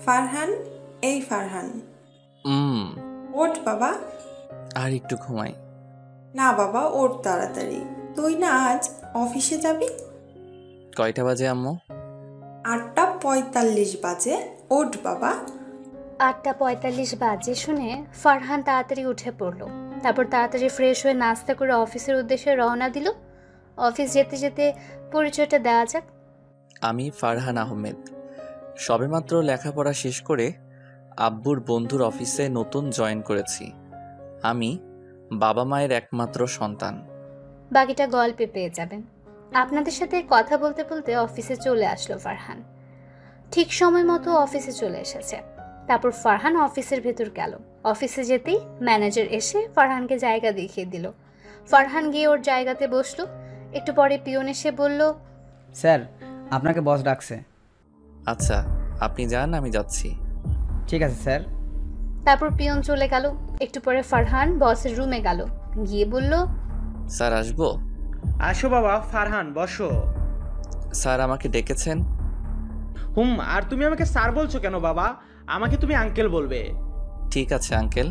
ফারহান, এই ফারহান, হুম। ওঠ বাবা। আর একটু ঘুমাই। না বাবা, ওঠ তাড়াতাড়ি। তুই না আজ অফিসে যাবি? কয়টা বাজে আম্মু? 8:45 বাজে। ওঠ বাবা। 8:45 বাজে শুনে ফারহান তাড়াতাড়ি উঠে পড়ল। তারপর তাড়াতাড়ি ফ্রেশ হয়ে নাস্তা করে অফিসের উদ্দেশ্যে রওনা দিল। অফিস যেতে যেতে পরিচয়টা দেওয়া যাক। আমি ফারহান আহমেদ। সবেমাত্র লেখাপড়া শেষ করে আব্বুর বন্ধুর অফিসে নতুন জয়েন করেছি। আমি বাবা মায়ের একমাত্র সন্তান। বাকিটা গল্পে পেয়ে যাবেন। আপনাদের সাথে কথা বলতে বলতে অফিসে চলে আসলো ফারহান। ঠিক সময় মতো অফিসে চলে এসেছে। তারপর ফারহান অফিসের ভেতর গেল। অফিসে যেতেই ম্যানেজার এসে ফারহানকে জায়গা দেখিয়ে দিল। ফারহান গিয়ে ওর জায়গাতে বসলো। একটু পরে পিয়ন এসে বলল, স্যার, আপনাকে বস ডাকছে। আচ্ছা, আপনি যান, আমি যাচ্ছি। ঠিক আছে স্যার। তারপর পিয়ন চলে গেল। একটু পরে ফারহান বসের রুমে গেল। গিয়ে বলল, স্যার আসবো? আসো বাবা ফারহান, বসো। স্যার আমাকে ডেকেছেন? আর তুমি আমাকে স্যার বলছো কেন বাবা? আমাকে তুমি আঙ্কেল বলবে। ঠিক আছে আঙ্কেল।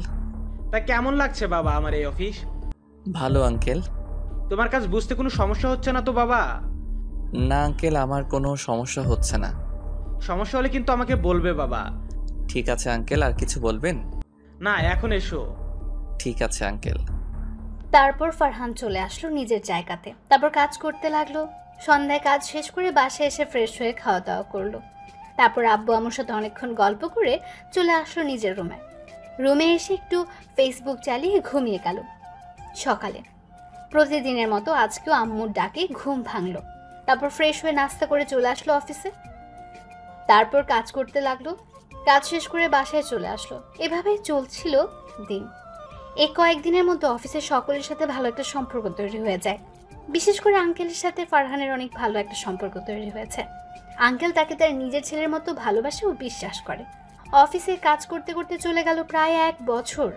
তা কেমন লাগছে বাবা আমার এই অফিস? ভালো আঙ্কেল। তোমার কাজ বুঝতে কোনো সমস্যা হচ্ছে না তো বাবা? না আঙ্কেল, আমার কোনো সমস্যা হচ্ছে না। সমস্যা হলে কিন্তু আমাকে বলবে বাবা। ঠিক আছে আঙ্কেল, আর কিছু বলবেন? না, এখন এসো। ঠিক আছে আঙ্কেল। তারপর ফারহান চলে আসলো নিজের জায়গাতে। তারপর কাজ করতে লাগলো। সন্ধ্যায় কাজ শেষ করে বাসায় এসে ফ্রেশ হয়ে খাওয়া দাওয়া করলো। তারপর আব্বু আম্মুর সাথে অনেকক্ষণ গল্প করে চলে আসলো নিজের রুমে। রুমে এসে একটু ফেসবুক চালিয়ে ঘুমিয়ে গেল। সকালে প্রতিদিনের মতো আজকেও আম্মুর ডাকে ঘুম ভাঙলো। তারপর ফ্রেশ হয়ে নাস্তা করে চলে আসলো অফিসে। তারপর কাজ করতে লাগলো। কাজ শেষ করে বাসায় চলে আসলো। এভাবেই চলছিল দিন। এই কয়েকদিনের মধ্যে অফিসের সকলের সাথে ভালো একটা সম্পর্ক তৈরি হয়ে যায়। বিশেষ করে আঙ্কেলের সাথে ফারহানের অনেক ভালো একটা সম্পর্ক তৈরি হয়েছে। আঙ্কেল তাকে তার নিজের ছেলের মতো ভালোবাসে ও বিশ্বাস করে। অফিসে কাজ করতে করতে চলে গেল প্রায় 1 বছর।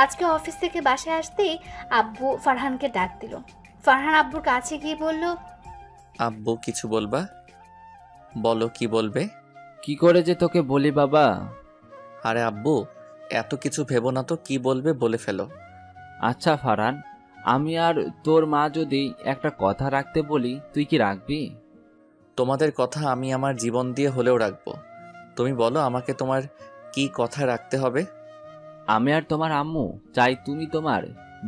আজকে অফিস থেকে বাসায় আসতেই আব্বু ফারহানকে ডাক দিল। ফারহান আব্বুর কাছে গিয়ে বলল, আব্বু কিছু বলবা? বলো, কি বলবে? কি করে যে তোকে বলি বাবা। আরে আব্বু, এত কিছু ভেবো না তো, কি বলবে বলে ফেলো। আচ্ছা ফারহান, আমি আর তোর মা যদি একটা কথা রাখতে বলি, তুই কি রাখবি? তোমাদের কথা আমি আমার জীবন দিয়ে হলেও রাখবো। তুমি বলো আমাকে তোমার কি কথা রাখতে হবে? আমি আর তোমার আম্মু চাই তুমি তোমার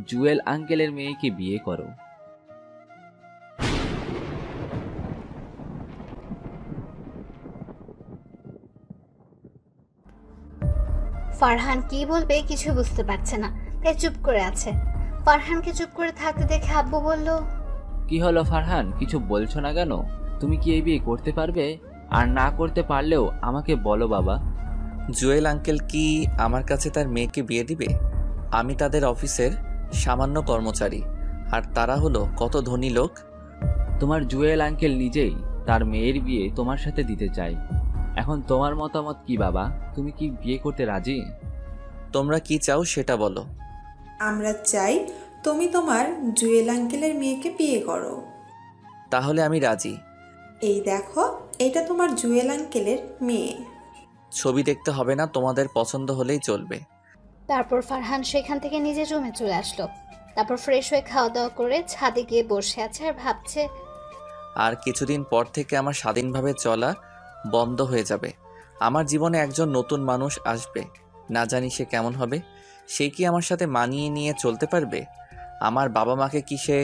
জুয়েল আঙ্কেলের মেয়েকে বিয়ে করো। ফারহান কি বলবে কিছু বুঝতে পারছে না, তাই চুপ করে আছে। ফারহানকে চুপ করে থাকতে দেখে আব্বু বলল, কি হলো ফারহান, কিছু বলছো না কেন? তুমি কি এই বিয়ে করতে পারবে? আর না করতে পারলেও আমাকে বলো বাবা। জুয়েল আঙ্কেল কি আমার কাছে তার মেয়েকে বিয়ে দিবে? আমি তাদের অফিসের সামান্য কর্মচারী, আর তারা হলো কত ধনী লোক। তোমার জুয়েল আঙ্কেল নিজেই তার মেয়ের বিয়ে তোমার সাথে দিতে চাই। এখন তোমার মতামত কি বাবা? তুমি কি বিয়ে করতে রাজি? তোমরা কি চাও সেটা বলো। আমরা চাই তুমি তোমার জুয়েল আঙ্কেলের মেয়েকে বিয়ে করো। তাহলে আমি রাজি। এই দেখো, এটা তোমার জুয়েল আঙ্কেলের মেয়ে। ছবি দেখতে হবে না, তোমাদের পছন্দ হলেই চলবে। তারপর ফারহান সেখান থেকে নিজের রুমে চলে আসলো। তারপর ফ্রেশ হয়ে খাওয়া দাওয়া করে ছাদে গিয়ে বসে আছে আর ভাবছে, আর কিছুদিন পর থেকে আমার স্বাধীনভাবে চলা বন্ধ হয়ে যাবে। আমার জীবনে একজন নতুন মানুষ আসবে, না জানি সে কেমন হবে। সে কি আমার সাথে মানিয়ে নিয়ে চলতে পারবে? আমার বাবা মাকে কি সে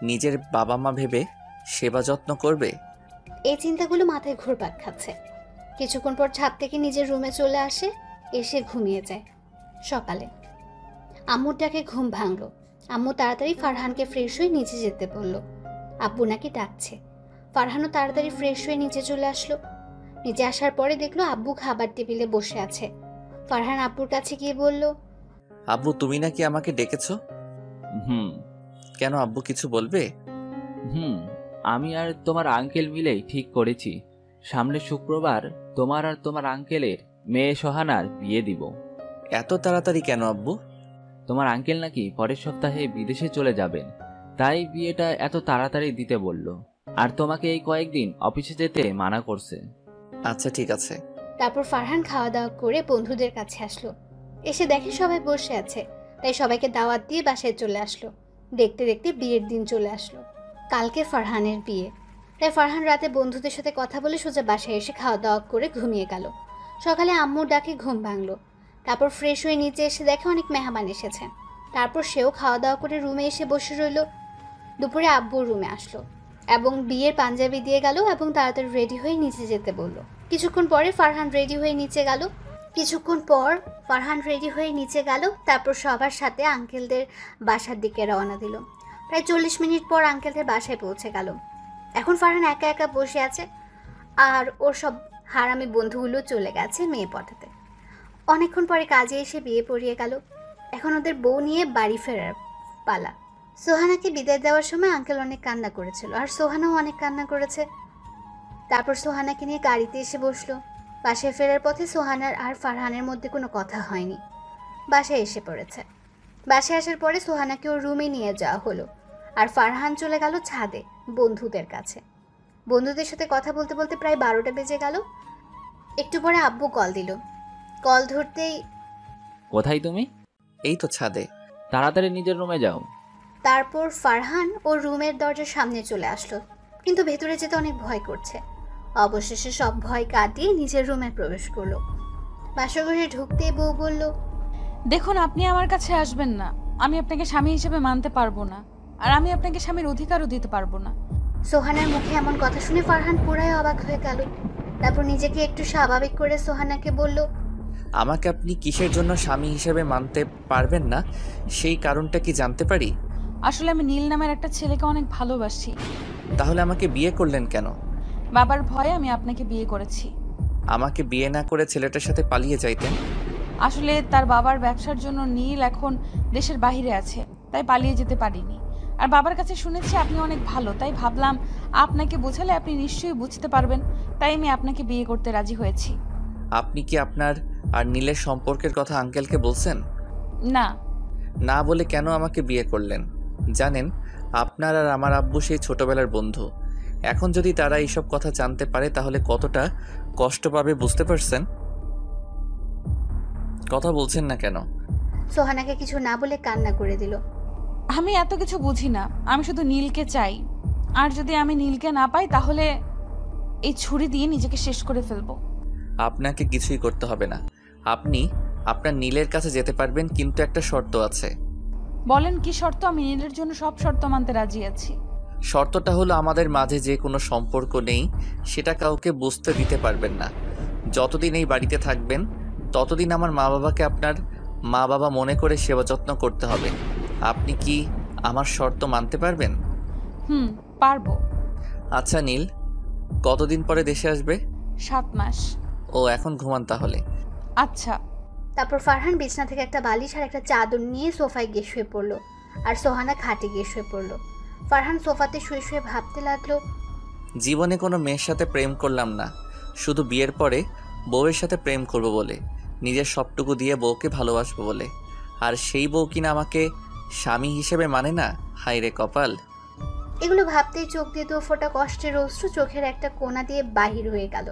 নিজের বাবা মা ভেবে সেবা যত্ন করবে? এই চিন্তাগুলো মাথায় ঘুরপাক খাচ্ছে। কিছুক্ষণ পর ছাদ থেকে নিজের রুমে চলে আসে, এসে ঘুমিয়ে যায়। সকালে আম্মুর ডাকে ঘুম ভাঙলো। আম্মু তাড়াতাড়ি ফারহানকে ফ্রেশ হয়ে নিচে যেতে বলল। আব্বু নাকি ডাকছে। ফারহানও তাড়াতাড়ি ফ্রেশ হয়ে নিচে চলে আসলো। নিচে আসার পরে দেখলো আব্বু খাবার টেবিলে বসে আছে। ফারহান আব্বুর কাছে গিয়ে বলল, আব্বু তুমি নাকি আমাকে ডেকেছো? হুম। কেন আব্বু, কিছু বলবে? আমি আর তোমার আঙ্কেল মিলেই ঠিক করেছি, সামনের শুক্রবার তোমার আর তোমার আঙ্কেলের মেয়ে সোহানার বিয়ে দিব। এত তাড়াতাড়ি কেন আব্বু? তোমার আঙ্কেল নাকি পরের সপ্তাহে বিদেশে চলে যাবেন, তাই বিয়েটা এত তাড়াতাড়ি দিতে বলল। আর তোমাকে এই কয়েকদিন অফিসে যেতে মানা করছে। আচ্ছা ঠিক আছে। তারপর ফারহান খাওয়া দাওয়া করে বন্ধুদের কাছে আসলো। এসে দেখে সবাই বসে আছে, তাই সবাইকে দাওয়াত দিয়ে বাসায় চলে আসলো। দেখতে দেখতে বিয়ের দিন চলে আসলো। কালকে ফারহানের বিয়ে, তাই ফারহান রাতে বন্ধুদের সাথে কথা বলে সোজা বাসায় এসে খাওয়া দাওয়া করে ঘুমিয়ে গেল। সকালে আম্মুর ডাকে ঘুম ভাঙলো। তারপর ফ্রেশ হয়ে নিচে এসে দেখে অনেক মেহমান এসেছে। তারপর সেও খাওয়া দাওয়া করে রুমে এসে বসে রইল। দুপুরে আব্বু রুমে আসলো এবং বিয়ের পাঞ্জাবি দিয়ে গেল এবং তাড়াতাড়ি রেডি হয়ে নিচে যেতে বলল। কিছুক্ষণ পর ফারহান রেডি হয়ে নিচে গেল। তারপর সবার সাথে আঙ্কেলদের বাসার দিকে রওনা দিল। প্রায় 40 মিনিট পর আঙ্কেলদের বাসায় পৌঁছে গেল। এখন ফারহান একা একা বসে আছে, আর ওর সব হারামি বন্ধুগুলো চলে গেছে মেয়ে পটাতে। অনেকক্ষণ পরে কাজে এসে বিয়ে পড়িয়ে গেল। এখন ওদের বউ নিয়ে বাড়ি ফেরার পালা। সোহানাকে বিদায় দেওয়ার সময় আঙ্কেল অনেক কান্না করেছিল, আর সোহানাও অনেক কান্না করেছে। তারপর সোহানাকে নিয়ে গাড়িতে এসে বসলো। বাসায় ফেরার পথে সোহানার আর ফারহানের মধ্যে কোনো কথা হয়নি। বাসায় এসে পড়েছে। বাসায় আসার পরে সোহানাকে ওর রুমে নিয়ে যাওয়া হলো, আর ফারহান চলে গেল ছাদে বন্ধুদের কাছে। বন্ধুদের সাথে কথা বলতে বলতে প্রায় 12টা বেজে গেল। একটু পরে আব্বু কল দিল। কল ধরতেই, কোথায় তুমি? এই তো ছাদে। তাড়াতাড়ি নিজের রুমে যাও। তারপর ফারহান ওর রুমের দরজার সামনে চলে আসলো, কিন্তু ভেতরে যেতে অনেক ভয় করছে। অবশেষে সব ভয় কাটিয়ে নিজের রুমে প্রবেশ করলো। বাসরঘরে ঢুকতেই বউ বলল, দেখুন, আপনি আমার কাছে আসবেন না। আমি আপনাকে স্বামী হিসেবে মানতে পারবো না, আর আমি আপনাকে স্বামীর অধিকারও দিতে পারবো না। সোহানার মুখে এমন কথা শুনে ফারহান পুরাই অবাক হয়ে গেল। তারপর নিজেকে একটু স্বাভাবিক করে সোহানাকে বলল, আমাকে আপনি কিসের জন্য স্বামী হিসেবে মানতে পারবেন না, সেই কারণটা কি জানতে পারি? আসলে আমি নীল নামের একটা ছেলেকে অনেক ভালোবাসি। তাহলে আমাকে বিয়ে করলেন কেন? বাবার ভয়ে আমি আপনাকে বিয়ে করেছি। আমাকে বিয়ে না করে ছেলেটার সাথে পালিয়ে যাইতেন। আসলে তার বাবার ব্যবসার জন্য নীল এখন দেশের বাইরে আছে, তাই পালিয়ে যেতে পারিনি। আর বাবার কাছে শুনেছি আপনি অনেক ভালো, তাই ভাবলাম আপনাকে বোঝালে আপনি নিশ্চয়ই বুঝতে পারবেন, তাই আমি আপনাকে বিয়ে করতে রাজি হয়েছি। আপনি কি আপনার আর নীলের সম্পর্কের কথা আঙ্কেলকে বলছেন? না। না বলে কেন আমাকে বিয়ে করলেন? জানেন, আপনার আর আমার আব্বু সেই ছোটবেলার বন্ধু। এখন যদি তারা এইসব কথা জানতে পারে তাহলে কতটা কষ্ট পাবে বুঝতে পারছেন? কথা বলছেন না কেন? সোহানাকে কিছু না বলে কান্না করে দিল। আমি এত কিছু বুঝি না, আমি শুধু নীলকে চাই। আর যদি আমি নীলকে না পাই তাহলে এই ছুরি দিয়ে নিজেকে শেষ করে ফেলবো। আপনাকে কিছুই করতে হবে না। আপনি আপনার নীলের কাছে যেতে পারবেন, কিন্তু একটা শর্ত আছে। বলেন কি শর্ত? আমি নীলের জন্য সব শর্ত মানতে রাজি আছি। শর্তটা হলো আমাদের মাঝে যে কোনো সম্পর্ক নেই সেটা কাউকে বুঝতে দিতে পারবেন না। যতদিন এই বাড়িতে থাকবেন ততদিন আমার মা বাবাকে আপনার মা বাবা মনে করে সেবা যত্ন করতে হবে। আপনি কি আমার শর্ত মানতে পারবেন? পারবো। আচ্ছা নীল, কতদিন পরে দেশে আসবে? 7 মাস। ও, এখন ঘুমান তাহলে। আচ্ছা। তারপর ফারহান বিছনা থেকে একটা বালিশ আর একটা চাদর নিয়ে সোফায় গিয়ে শুয়ে পড়লো, আর সোহানা খাটে গিয়ে শুয়ে পড়লো। ফারহান সোফাতে শুয়ে শুয়ে ভাবতে লাগলো, জীবনে কোনো মেয়ের সাথে প্রেম করলাম না, শুধু বিয়ের পরে বউয়ের সাথে প্রেম করব বলে, নিজের সবটুকু দিয়ে বউকে ভালোবাসবো বলে। আর সেই বউ কিনা আমাকে স্বামী হিসেবে মানে না। হায় রে কপাল। এগুলো ভাবতেই চোখ দিয়ে 2 ফোঁটা কষ্টের অশ্রু চোখের একটা কোণা দিয়ে বাহির হয়ে গেল।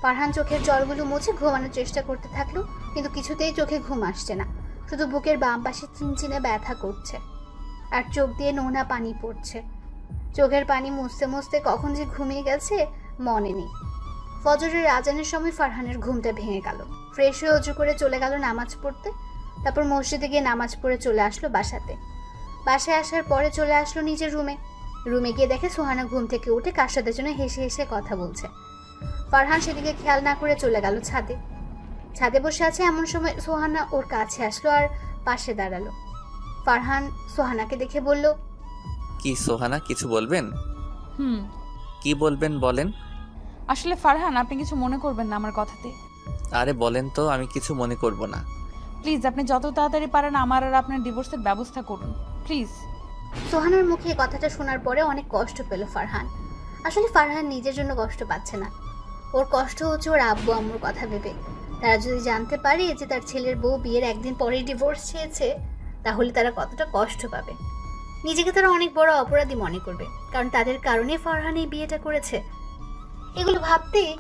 ফারহান চোখের জলগুলো মুছে ঘুমানোর চেষ্টা করতে থাকলো, কিন্তু কিছুতেই চোখে ঘুম আসছে না। শুধু বুকের বাম পাশে চিনচিনে ব্যথা করছে, আর চোখ দিয়ে নোনা পানি পড়ছে। চোখের পানি মুছতে মুছতে কখন যে ঘুমিয়ে গেছে মনে নেই। ফজরের আজানের সময় ফারহানের ঘুমটা ভেঙে গেল। ফ্রেশ হয়ে অজু করে চলে গেল নামাজ পড়তে। তারপর মসজিদে গিয়ে নামাজ পড়ে চলে আসলো বাসাতে। বাসায় আসার পরে চলে আসলো নিজের রুমে গিয়ে দেখে সোহানা ঘুম থেকে উঠে কার সাথে যেন হেসে হেসে কথা বলছে। ফারহান সেদিকে খেয়াল না করে চলে গেল ছাদে বসে আছে। এমন সময় সোহানা ওর কাছে আসলো আর পাশে দাঁড়ালো। ফারহান সোহানাকে দেখে বলল, কি সোহানা, কিছু বলবেন? হুম। কি বলবেন বলেন। আসলে ফারহান, আপনি কিছু মনে করবেন না আমার কথাতে। আরে বলেন তো, আমি কিছু মনে করব না। প্লিজ, আপনি যত তাড়াতাড়ি পারেন আমার আর আপনার ডিভোর্সের ব্যবস্থা করুন, প্লিজ। সোহানার মুখে এই কথাটা শোনার পরে অনেক কষ্ট পেল ফারহান। আসলে ফারহান নিজের জন্য কষ্ট পাচ্ছে না, ওর কষ্ট হচ্ছে ওর আব্বু আম্মুর কথা ভেবে। তারা যদি জানতে পারে যে তার ছেলের বউ বিয়ের একদিন পরেই ডিভোর্স চেয়েছে, তাহলে তারা কতটা কষ্ট পাবে। নিজেকে তারা অনেক বড় অপরাধী মনে করবে, কারণ তাদের কারণে ফারহান এই বিয়েটা করেছে। এগুলো ভাবতেই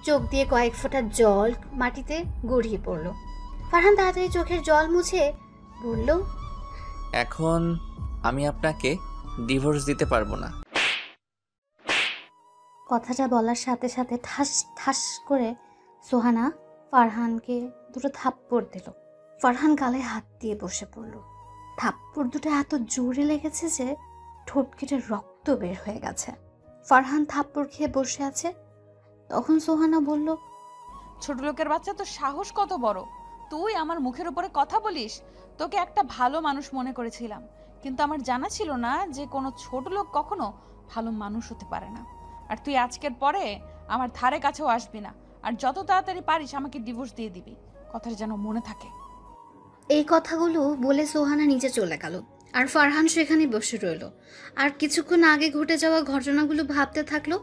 চোখ দিয়ে কয়েক ফোঁটা জল মাটিতে গড়িয়ে পড়ল। ফারহান তাড়াতাড়ি চোখের জল মুছে বলল, এখন আমি আপনাকে ডিভোর্স দিতে পারবো না। কথাটা বলার সাথে সাথে ঠাস ঠাস করে সোহানা ফারহানকে দুটো থাপ্পড় দিল। ফারহান গালে হাত দিয়ে বসে পড়ল। থাপ্পড় দুটো এত জোরে লেগেছে যে ঠোঁট কেটে রক্ত বের হয়ে গেছে। ফারহান থাপ্পড় খেয়ে বসে আছে। তখন সোহানা বলল, ছোট লোকের বাচ্চা, তো সাহস কত বড়! তুই আমার মুখের উপরে কথা বলিস? তোকে একটা ভালো মানুষ মনে করেছিলাম, কিন্তু আমার জানা ছিল না যে কোনো ছোট লোক কখনো ভালো মানুষ হতে পারে না। আর তুই আজকের পরে আমার ধারে কাছেও আসবি না, আর যত তাড়াতাড়ি পারিস আমাকে ডিভোর্স দিয়ে দিবি, কথাটা যেন মনে থাকে। এই কথাগুলো বলে সোহানা নিচে চলে গেল, আর ফারহান সেখানে বসে রইল আর কিছুক্ষণ আগে ঘটে যাওয়া ঘটনাগুলো ভাবতে থাকলো।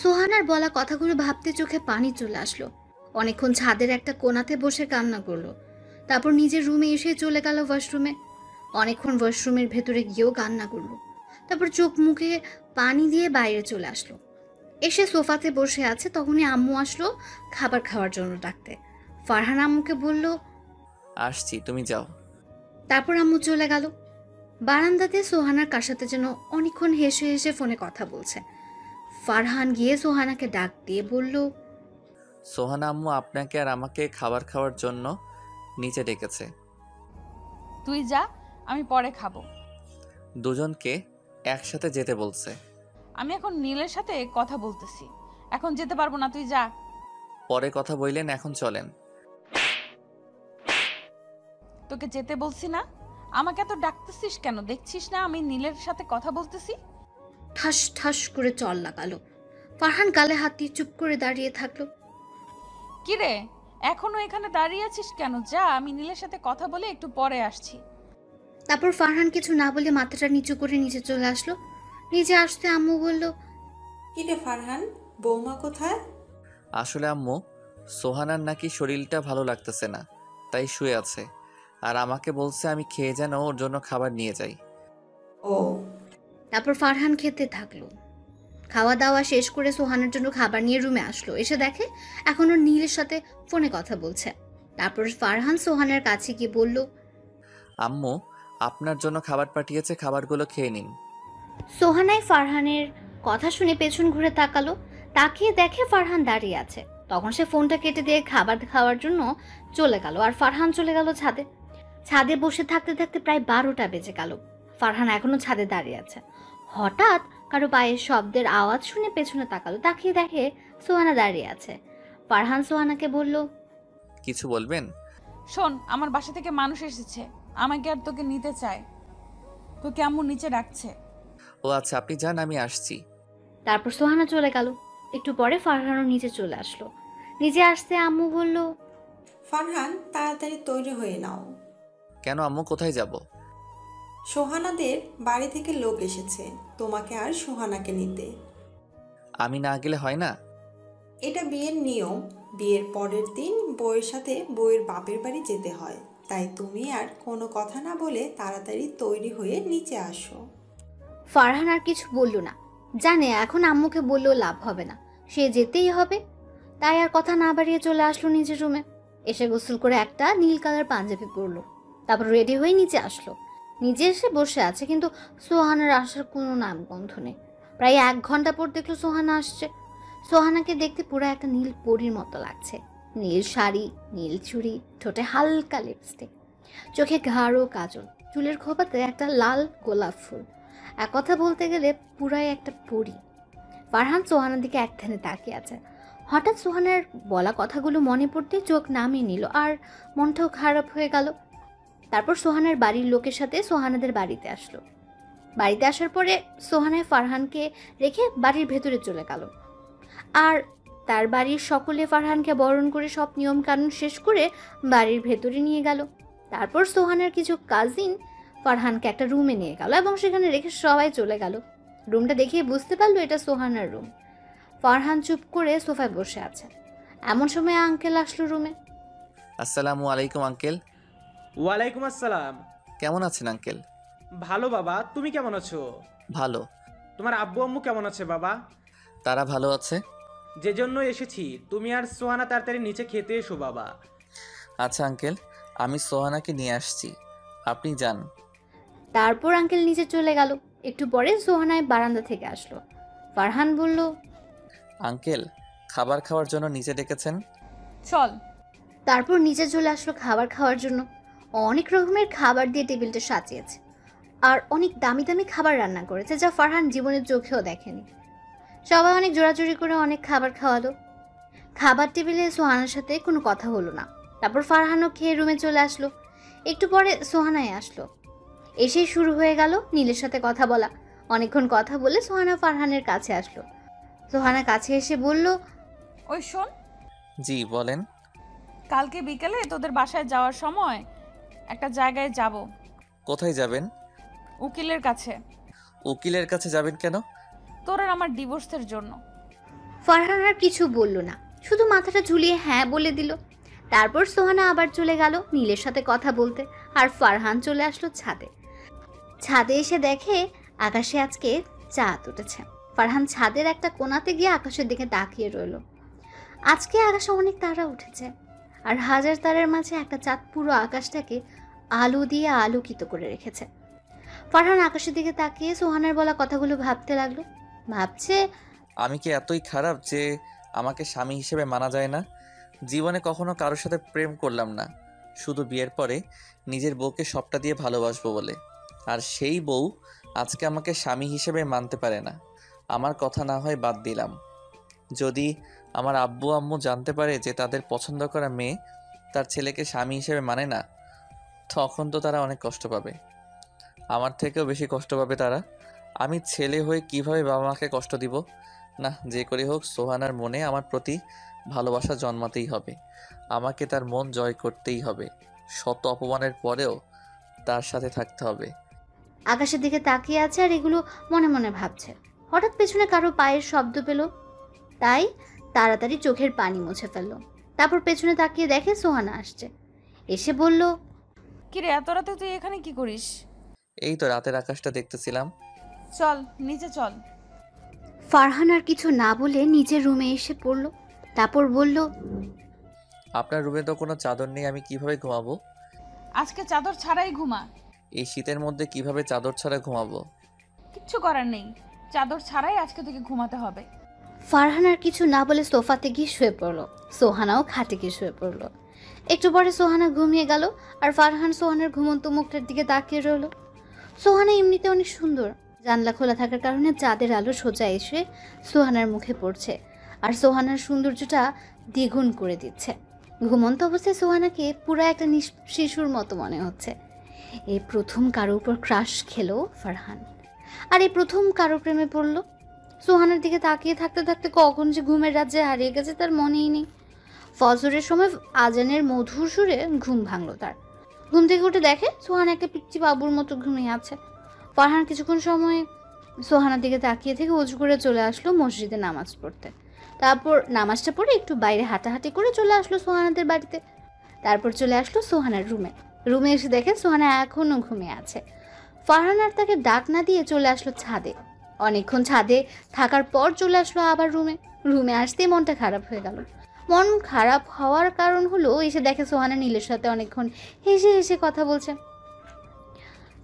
সোহানার বলা কথাগুলো ভাবতে চোখে পানি চলে আসলো। অনেকক্ষণ ছাদের একটা কোণাতে বসে কান্না করলো। তারপর নিজের রুমে এসে চলে গেল ওয়াশরুমে। অনেকক্ষণ ওয়াশরুমের ভেতরে গিয়েও কান্না করলো। তারপর চোখ মুখে পানি দিয়ে বাইরে চলে আসলো। এসে সোফাতে বসে আছে, তখনই আম্মু আসলো খাবার খাওয়ার জন্য ডাকতে। ফারহান আম্মুকে বলল, আসছি, তুমি যাও। তারপর আম্মু চলে গেল। বারান্দাতে সোহানার কার সাথে যেন অনেকক্ষণ হেসে হেসে ফোনে কথা বলছে। ফারহান গিয়ে সোহানাকে ডাক দিয়ে বলল, সোহানা আম্মু আপনাকে আর আমাকে খাবার খাওয়ার জন্য নিচে ডেকেছে। তুই যা, আমি পরে খাবো। দুজনকে একসাথে যেতে বলছে। আমি এখন নীলের সাথে কথা বলতেছি, এখন যেতে পারবো না, তুই যা। পরে কথা বললেন, এখন চলেন। তোকে যেতে বলছি না? আমাকে এত ডাকতেছিস কেন? দেখছিস না আমি নীলের সাথে কথা বলতেছি? ঠাস ঠাস করে চল লাগালো। ফারহান গালে হাত দিয়ে চুপ করে দাঁড়িয়ে থাকলো। কিরে, এখনো এখানে দাঁড়িয়ে আছিস কেন? যা, আমি নীলের সাথে কথা বলে একটু পরে আসছি। তারপর ফারহান কিছু না বলে মাথাটা নিচু করে নিচে চলে আসলো। নিচে আসতে আম্মু বলল, কিরে ফারহান, বৌমা কোথায়? আসলে আম্মু, সোহানার নাকি শরীরটা ভালো লাগতেছে না, তাই শুয়ে আছে। আর আমাকে বলছে আমি খেয়ে যেন ওর জন্য খাবার নিয়ে যাই। ও। তারপর ফারহান খেতে থাকলো। খাওয়া দাওয়া শেষ করে সোহানের জন্য খাবার নিয়ে রুমে আসলো। এসে দেখে এখনো নীলের সাথে ফোনে কথা বলছে। তারপর ফারহান সোহানের কাছে গিয়ে বলল, আম্মু আপনার জন্য খাবার পাঠিয়েছে, খাবারগুলো খেয়ে নিন। সোহানাই ফারহানের কথা শুনে পেছন ঘুরে তাকালো। তাকিয়ে দেখে ফারহান দাঁড়িয়ে আছে। তখন সে ফোনটা কেটে দিয়ে খাবার খাওয়ার জন্য চলে গেল, আর ফারহান চলে গেল ছাদে। ছাদে বসে থাকতে থাকতে প্রায় 12টা বেজে গেল। ফারহান এখনো ছাদে দাঁড়িয়ে আছে। হঠাৎ কারো পায়ের শব্দের আওয়াজ শুনে পেছনে তাকালো। তাকিয়ে দেখে সোহানা দাঁড়িয়ে আছে। ফারহান সোহানাকে বলল, কিছু বলবেন? শোন, আমার বাসা থেকে মানুষ এসেছে, আমাকে আর তোকে নিতে চায়। তোকে আম্মু নিচে ডাকছে। ও আচ্ছা, আপনি যান, আমি আসছি। তারপর সোহানা চলে গেল। একটু পরে ফারহানও নিচে চলে আসলো। নিচে আসতে আম্মু বলল, ফারহান, তাড়াতাড়ি তৈরি হয়ে নাও। কেন আম্মু, কোথায় যাব? সোহানাদের বাড়ি থেকে লোক এসেছে তোমাকে আর সোহানাকে নিতে। আমি না গেলে হয় না? এটা বিয়ের নিয়ম। বিয়ের পরের দিন বউয়ের সাথে বউয়ের বাপের বাড়ি যেতে হয়, তাই তুমি আর কোনো কথা না বলে তাড়াতাড়ি তৈরি হয়ে নিচে আসো। ফারহান আর কিছু বলল না। জানে এখন আম্মুকে বললেও লাভ হবে না, সে যেতেই হবে। তাই আর কথা না বাড়িয়ে চলে আসলো নিজের রুমে। এসে গোসল করে একটা নীল কালার পাঞ্জাবি পরলো। তারপর রেডি হয়ে নিচে আসলো। নিচে এসে বসে আছে, কিন্তু সোহানার আসার কোনো নামগন্ধ নেই। প্রায় 1 ঘন্টা পর দেখলো সোহানা আসছে। সোহানাকে দেখতে পুরো একটা নীল পরীর মতো লাগছে। নীল শাড়ি, নীল চুড়ি, ঠোঁটে হালকা লিপস্টিক, চোখে গাঢ় কাজল, চুলের খোপাতে একটা লাল গোলাপ ফুল। এক কথা বলতে গেলে পুরাই একটা পরী। ফারহান সোহানার দিকে একধানে তাকিয়ে আছে। হঠাৎ সোহানার বলা কথাগুলো মনে পড়তে চোখ নামিয়ে নিল, আর মনটাও খারাপ হয়ে গেল। তারপর সোহানার বাড়ির লোকের সাথে সোহানাদের বাড়িতে আসলো। বাড়িতে আসার পরে সোহানায় ফারহানকে রেখে বাড়ির ভেতরে চলে গেল। আর তার বাড়ির সকলে ফারহানকে বরণ করে সব নিয়ম কানুন শেষ করে বাড়ির ভেতরে নিয়ে গেল। তারপর সোহানার কিছু কাজিন ফারহানকে একটা রুমে নিয়ে গেল এবং সেখানে রেখে সবাই চলে গেল। রুমটা দেখে বুঝতে পারলো এটা সোহানার রুম। ফারহান চুপ করে সোফায় বসে আছে। এমন সময় আঙ্কেল আসলো রুমে। আসসালামু আলাইকুম আঙ্কেল। ওয়ালাইকুম আসসালাম। কেমন আছেন আঙ্কেল? ভালো বাবা, তুমি কেমন আছো? ভালো। তোমার আব্বু আম্মু কেমন আছে বাবা? তারা ভালো আছে। যে জন্য এসেছি। তুমি আর সোহানা তাড়াতাড়ি নিচে খেতে এসো বাবা। আচ্ছা আঙ্কেল, আমি সোহানাকে নিয়ে আসছি, আপনি যান। তারপর আঙ্কেল নিচে চলে গেল। একটু পরে সোহানায় বারান্দা থেকে আসলো। ফারহান বলল, আঙ্কেল, খাবার খাওয়ার জন্য নিচে ডেকেছেন? চল। তারপর নিচে চলে আসলো খাবার খাওয়ার জন্য। অনেক রকমের খাবার দিয়ে টেবিলটা সাজিয়েছে, আর অনেক দামি দামি খাবার রান্না করেছে, যা ফারহান জীবনের চোখেও দেখেনি। সবাই অনেক জোরাজুরি করে অনেক খাবার খাওয়ালো। খাবার টেবিলে সোহানার সাথে কোনো কথা হলো না। তারপর ফারহানও খেয়ে রুমে চলে আসলো। একটু পরে সোহানায় আসলো। এসেই শুরু হয়ে গেল নীলের সাথে কথা বলা। অনেকক্ষণ কথা বলে সোহানা ফারহানের কাছে আসলো। সোহানা কাছে এসে বলল, ওই শোন, জি বলেন। কালকে বিকেলে তোদের বাসায় যাওয়ার সময় একটা জায়গায় যাব, কোথায় যাবেন? উকিলের কাছে। উকিলের কাছে যাবেন কেন? তোর আর আমার ডিভোর্সের জন্য। ফারহান আর কিছু বলল না, শুধু মাথাটা ঝুলিয়ে হ্যাঁ বলে দিল। তারপর সোহানা আবার চলে গেল নীলের সাথে কথা বলতে, আর ফারহান চলে আসলো ছাদে। ছাদে এসে দেখে আকাশে আজকে চাঁদ উঠেছে। ফারহান ছাদের একটা কোণাতে গিয়ে আকাশের দিকে তাকিয়ে রইল। আজকে আকাশে অনেক তারা উঠেছে, আর হাজার তারার মাঝে একটা চাঁদ পুরো আকাশটাকে আলো দিয়ে আলোকিত করে রেখেছে। ফারহান আকাশের দিকে তাকিয়ে সোহানার বলা কথাগুলো ভাবতে লাগলো। ভাবছে, আমি কি এতই খারাপ যে আমাকে স্বামী হিসেবে মানা যায় না? জীবনে কখনো কারোর সাথে প্রেম করলাম না, শুধু বিয়ের পরে নিজের বউকে সবটা দিয়ে ভালোবাসবো বলে। আর সেই বউ আজকে আমাকে স্বামী হিসেবে মানতে পারে না। আমার কথা না হয় বাদ দিলাম, যদি আমার আব্বু আম্মু জানতে পারে যে তাদের পছন্দ করা মেয়ে তার ছেলেকে স্বামী হিসেবে মানে না, তখন তো তারা অনেক কষ্ট পাবে। আমার থেকেও বেশি কষ্ট পাবে তারা। আমি ছেলে হয়ে কিভাবে বাবা মাকে কষ্ট দিব? না, যে করে হোক সোহানার মনে আমার প্রতি ভালোবাসা জন্মাতেই হবে। আমাকে তার মন জয় করতেই হবে। শত অপমানের পরেও তার সাথে থাকতে হবে। আকাশের দিকে তাকিয়ে আছে আর এগুলো মনে মনে ভাবছে। হঠাৎ পেছনে কারো পায়ের শব্দ পেল, তাই তাড়াতাড়ি চোখের পানি মুছে ফেলল। তারপর পেছনে তাকিয়ে দেখে সোহানা আসছে। এসে বলল, কিরে, এত রাতে তুই এখানে কি করিস? এই তো রাতের আকাশটা দেখতেছিলাম। চল নিচে চল। ফারহান আর কিছু না বলে নিজের রুমে এসে পড়ল। তারপর বলল, আপনার রুমে তো কোনো চাদর নেই, আমি কিভাবে ঘুমাবো? আজকে চাদর ছাড়াই ঘুমা। এই শীতের মধ্যে কিভাবে চাদর ছাড়া ঘুমাবো? কিচ্ছু করার নেই, চাদর ছাড়াই আজকে তোকে ঘুমাতে হবে। ফারহান আর কিছু না বলে সোফাতে গিয়ে শুয়ে পড়ল। সোহানাও খাটে গিয়ে শুয়ে পড়ল। একটু পরে সোহানা ঘুমিয়ে গেল, আর ফারহান সোহানার ঘুমন্ত মুখটার দিকে তাকিয়ে রইল। সোহানা এমনিতে অনেক সুন্দর। জানলা খোলা থাকার কারণে চাঁদের আলো সোজা এসে সোহানার মুখে পড়ছে, আর সোহানার সৌন্দর্যটা দ্বিগুণ করে দিচ্ছে। ঘুমন্ত অবস্থায় সোহানাকে পুরো একটা শিশুর মতো মনে হচ্ছে। এই প্রথম কারো উপর ক্রাশ খেলো ফারহান, আর এই প্রথম কারো প্রেমে পড়ল। সোহানার দিকে তাকিয়ে থাকতে থাকতে কখন যে ঘুমের রাজ্যে হারিয়ে গেছে তার মনেই নেই। ফজরের সময় আজানের মধুর সুরে ঘুম ভাঙল তার। ঘুম থেকে উঠে দেখে সোহানা একটা পিচ্চি বাবুর মতো ঘুমিয়ে আছে। ফারহান কিছুক্ষণ সময় সোহানার দিকে তাকিয়ে থেকে উজু করে চলে আসলো মসজিদে নামাজ পড়তে। তারপর নামাজটা পড়ে একটু বাইরে হাঁটাহাঁটি করে চলে আসলো সোহানাদের বাড়িতে। তারপর চলে আসলো সোহানার রুমে এসে দেখে সোহানা এখনও ঘুমিয়ে আছে। ফারহান আর তাকে ডাক না দিয়ে চলে আসলো ছাদে। অনেকক্ষণ ছাদে থাকার পর চলে আসলো আবার রুমে আসতেই মনটা খারাপ হয়ে গেল। মন খারাপ হওয়ার কারণ হলো এসে দেখে সোহানা নীলের সাথে অনেকক্ষণ হেসে হেসে কথা বলছে।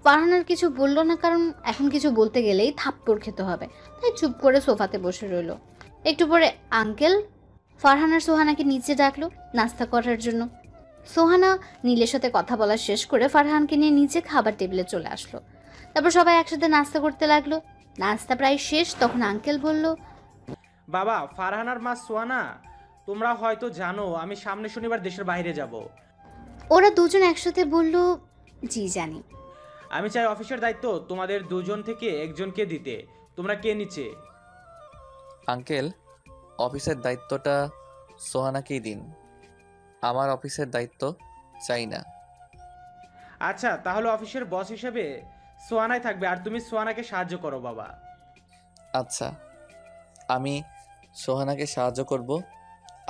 ফারহান আর কিছু বলল না, কারণ এখন কিছু বলতে গেলেই থাপ্পড় খেতে হবে, তাই চুপ করে সোফাতে বসে রইল। একটু পরে আঙ্কেল ফারহান আর সোহানাকে নিচে ডাকলো নাস্তা করার জন্য। সোহানা নীলের সাথে কথা বলা শেষ করে ফারহানকে নিয়ে নিচে খাবার টেবিলে চলে আসলো। তারপর সবাই একসাথে নাস্তা করতে লাগলো। নাস্তা প্রায় শেষ, তখন আঙ্কেল বলল, বাবা, ফারহান আর মা সোহানা, তোমরা হয়তো জানো আমি সামনে শনিবার দেশের বাইরে যাব। ওরা দুজন একসাথে বলল, জি জানি। আমি চাই অফিসের দায়িত্ব তোমাদের দুজন থেকে একজনকে দিতে। তোমরা কে নিচে? আঙ্কেল, অফিসের দায়িত্বটা সোহানাকেই দিন। আমার অফিসের দায়িত্ব চাই না। আচ্ছা, তাহলে অফিসের বস হিসেবে সোহানাই থাকবে, আর তুমি সোহানাকে সাহায্য করো বাবা। আচ্ছা, আমি সোহানাকে সাহায্য করব,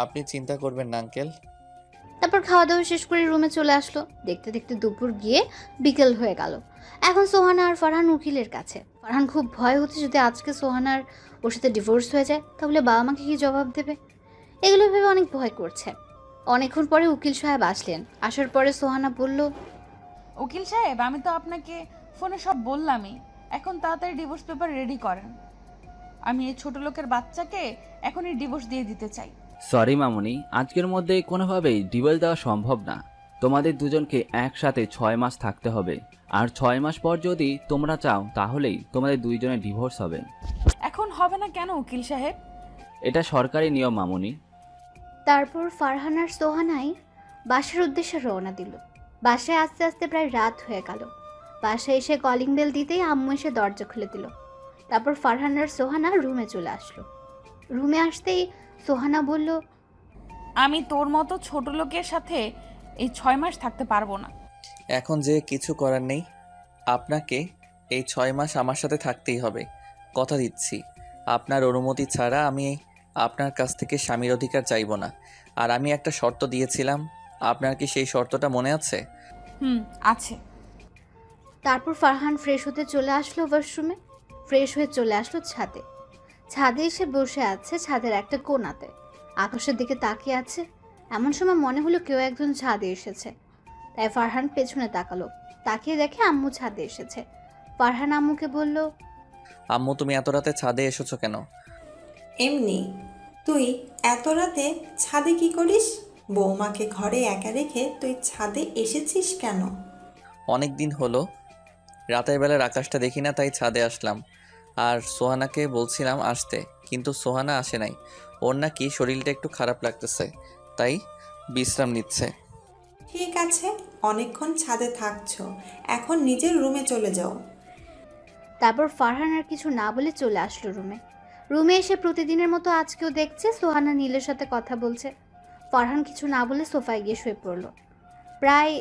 আপনি চিন্তা করবেন না আঙ্কেল। তারপর খাওয়া দাওয়া শেষ করে রুমে চলে আসলো। দেখতে দেখতে দুপুর গিয়ে বিকেল হয়ে গেল। এখন সোহানা আর ফারহান উকিলের কাছে। ফারহান খুব ভয় হচ্ছে যদি আজকে সোহানার ওর সাথে ডিভোর্স হয়ে যায় তাহলে বাবা মাকে কি জবাব দেবে, এগুলো ভেবে অনেক ভয় করছে। অনেকক্ষণ পরে উকিল সাহেব আসলেন। আসার পরে সোহানা বলল, উকিল সাহেব, আমি তো আপনাকে ফোনে সব বললামই। এখন তাড়াতাড়ি ডিভোর্স পেপার রেডি করেন। আমি এই ছোট লোকের বাচ্চাকে এখনই ডিভোর্স দিয়ে দিতে চাই। সরি মামুনি, আজকের মধ্যে কোনোভাবেই ডিভোর্স দেওয়া সম্ভব না। তোমাদের দুজনকে একসাথে 6 মাস থাকতে হবে, আর 6 মাস পর যদি তোমরা চাও তাহলেই তোমাদের দুইজনের ডিভোর্স হবে। এখন হবে না কেন উকিল সাহেব? এটা সরকারি নিয়ম মামুনি। তারপর ফারহান আর সোহানাই বাসার উদ্দেশ্যে রওনা দিল। বাসায় আস্তে আস্তে প্রায় রাত হয়ে গেল। বাসায় এসে কলিং বেল দিতেই আম্মু এসে দরজা খুলে দিল। তারপর ফারহান আর সোহানা রুমে চলে আসলো। রুমে আসতেই সোহানা বলল, আমি তোর মতো ছোট লোকের সাথে এই 6 মাস থাকতে পারবো না। এখন যে কিছু করার নেই, আপনাকে এই 6 মাস আমার সাথে থাকতেই হবে। কথা দিচ্ছি, আপনার অনুমতি ছাড়া আমি আপনার কাছ থেকে স্বামীর অধিকার চাইব না। আর আমি একটা শর্ত দিয়েছিলাম, আপনার কি সেই শর্তটা মনে আছে? আছে। তারপর ফারহান ফ্রেশ হতে চলে আসলো ওয়াশরুমে। ফ্রেশ হয়ে চলে আসলো ছাদে। ছাদে এসে বসে আছে ছাদের একটা কোণাতে, আকাশের দিকে তাকিয়ে আছে। এমন সময় মনে হলো কেউ একজন ছাদে এসেছে। তাই ফারহান পেছনে তাকালো। তাকিয়ে দেখে আম্মু ছাদে এসেছে। ফারহান আম্মুকে বলল, আম্মু, তুমি এত রাতে ছাদে এসেছো কেন? এমনি। তুই এত রাতে ছাদে কি করিস? বৌমাকে ঘরে একা রেখে তুই ছাদে এসেছিস কেন? অনেক দিন হলো রাতের বেলার আকাশটা দেখি না, তাই ছাদে আসলাম। আর সোহানাকে বলছিলাম আসতে, কিন্তু সোহানা আসে নাই। ওর নাকি শরীরটা একটু খারাপ লাগতেছে, তাই বিশ্রাম নিচ্ছে। ঠিক আছে, অনেকক্ষণ ছাদে থাকছো, এখন নিজের রুমে চলে যাও। তারপর ফারহান আর কিছু না বলে চলে আসলো রুমে। রুমে এসে প্রতিদিনের মতো আজকেও দেখছে সোহানা নীলের সাথে কথা বলছে। ফারহান কিছু না বলে সোফায় গিয়ে শুয়ে পড়ল। প্রায়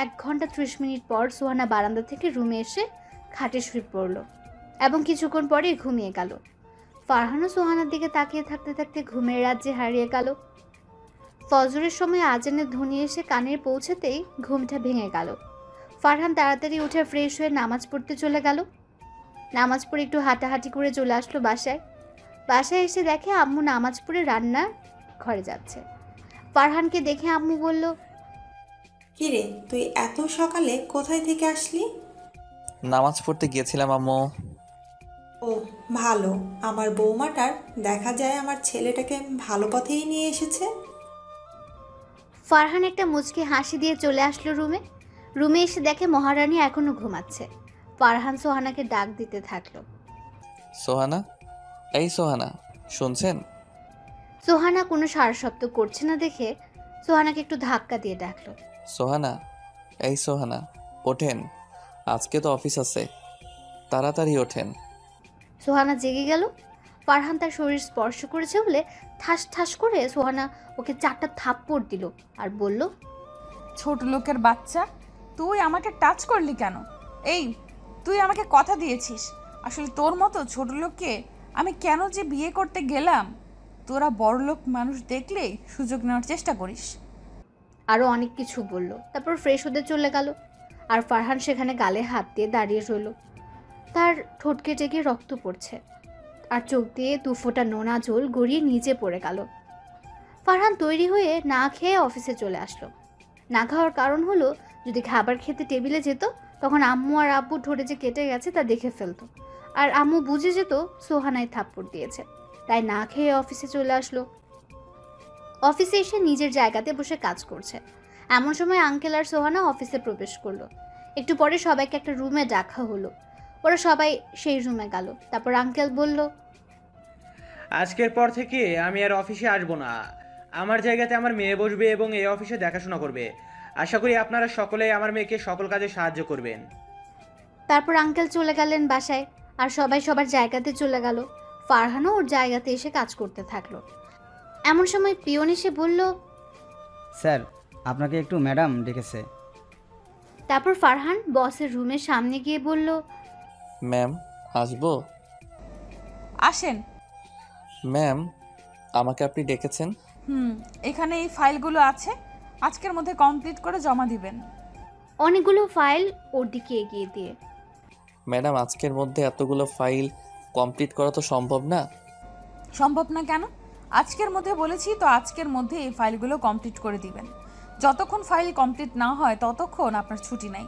1 ঘন্টা 30 মিনিট পর সোহানা বারান্দা থেকে রুমে এসে খাটে শুয়ে পড়ল এবং কিছুক্ষণ পরেই ঘুমিয়ে গেল। ফারহানও সোহানার দিকে তাকিয়ে থাকতে থাকতে ঘুমের রাজ্যে হারিয়ে গেল। ফজরের সময় আজানের ধ্বনি এসে কানে পৌঁছাতেই ঘুমটা ভেঙে গেল। ফারহান তাড়াতাড়ি উঠে ফ্রেশ হয়ে নামাজ পড়তে চলে গেল। নামাজ পড়ে একটু হাঁটাহাঁটি করে চলে আসলো বাসায়। বাসায় এসে দেখে আম্মু নামাজ পড়ে রান্নার ঘরে যাচ্ছে। ফারহানকে দেখে আম্মু বলল, কিরে, তুই এত সকালে কোথায় থেকে আসলি? নামাজ পড়তে গিয়েছিলাম আম্মু। ও ভালো, আমার বৌমাটার দেখা যায় আমার ছেলেটাকে ভালো পথেই নিয়ে এসেছে। ফারহান একটা মুচকি হাসি দিয়ে চলে আসলো রুমে। রুমে এসে দেখে মহারানী এখনো ঘুমাচ্ছে। ফারহান সোহানাকে ডাক দিতে থাকলো। সোহানা, এই সোহানা, শুনছেন? সোহানা কোনো সারা শব্দ করছে না দেখে সোহানাকে একটু ধাক্কা দিয়ে ডাকলো। সোহানা, এই সোহানা, ওঠেন, আজকে তো অফিস আছে, তাড়াতাড়ি ওঠেন। সোহানা জেগে গেল। ফারহান তার শরীর স্পর্শ করেছে বলে ঠাস ঠাস করে সোহানা ওকে 4টা থাপ্পড় দিল আর বলল, ছোট লোকের বাচ্চা, তুই আমাকে টাচ করলি কেন? এই, তুই আমাকে কথা দিয়েছিস। আসলে তোর মতো ছোট লোককে আমি কেন যে বিয়ে করতে গেলাম? তোরা বড়লোক মানুষ দেখলে সুযোগ নেওয়ার চেষ্টা করিস। আরও অনেক কিছু বলল। তারপর ফ্রেশ হতে চলে গেল। আর ফারহান সেখানে গালে হাত দিয়ে দাঁড়িয়ে রইল। তার ঠোঁট কেটে গিয়ে রক্ত পড়ছে আর চোখ দিয়ে 2 ফোঁটা নোনা জল গড়িয়ে নিচে পড়ে গেল। ফারহান তৈরি হয়ে না খেয়ে অফিসে চলে আসলো। না খাওয়ার কারণ হলো, যদি খাবার খেতে টেবিলে যেত তখন আম্মু আর আব্বু ঠোঁটে যে কেটে গেছে তা দেখে ফেলতো, আর আম্মু বুঝে যেত সোহানাই থাপ্পড় দিয়েছে। তাই না খেয়ে অফিসে চলে আসলো। অফিসে এসে নিজের জায়গাতে বসে কাজ করছে। এমন সময় আঙ্কেল আর সোহানা অফিসে প্রবেশ করলো। একটু পরে সবাইকে একটা রুমে ডাকা হলো। ওরা সবাই সেই রুমে গেল। তারপর আঙ্কেল বলল, আজকের পর থেকে আমি আর অফিসে আসবো না। আমার জায়গাতে আমার মেয়ে বসবে এবং এই অফিসে দেখাশোনা করবে। আশা করি আপনারা সকলেই আমার মেয়েকে সকল কাজে সাহায্য করবেন। তারপর আঙ্কেল চলে গেলেন বাসায় আর সবাই সবার জায়গাতে চলে গেল। ফারহানও ওর জায়গাতে এসে কাজ করতে থাকলো। এমন সময় পিয়ন এসে বলল, স্যার, আপনাকে একটু ম্যাডাম ডেকেছে। তারপর ফারহান বসের রুমের সামনে গিয়ে বলল, ম্যাম, আসবো? আসেন। ম্যাম, আমাকে আপনি ডেকেছেন? এখানে এই ফাইলগুলো আছে, আজকের মধ্যে কমপ্লিট করে জমা দিবেন। অনেকগুলো ফাইল ওর দিকে এগিয়ে দিয়ে। ম্যাডাম আজকের মধ্যে এতগুলো ফাইল কমপ্লিট করা তো সম্ভব না। সম্ভব না কেন? আজকের মধ্যে বলেছি তো, আজকের মধ্যে এই ফাইলগুলো কমপ্লিট করে দিবেন। যতক্ষণ ফাইল কমপ্লিট না হয় ততক্ষণ আপনার ছুটি নাই।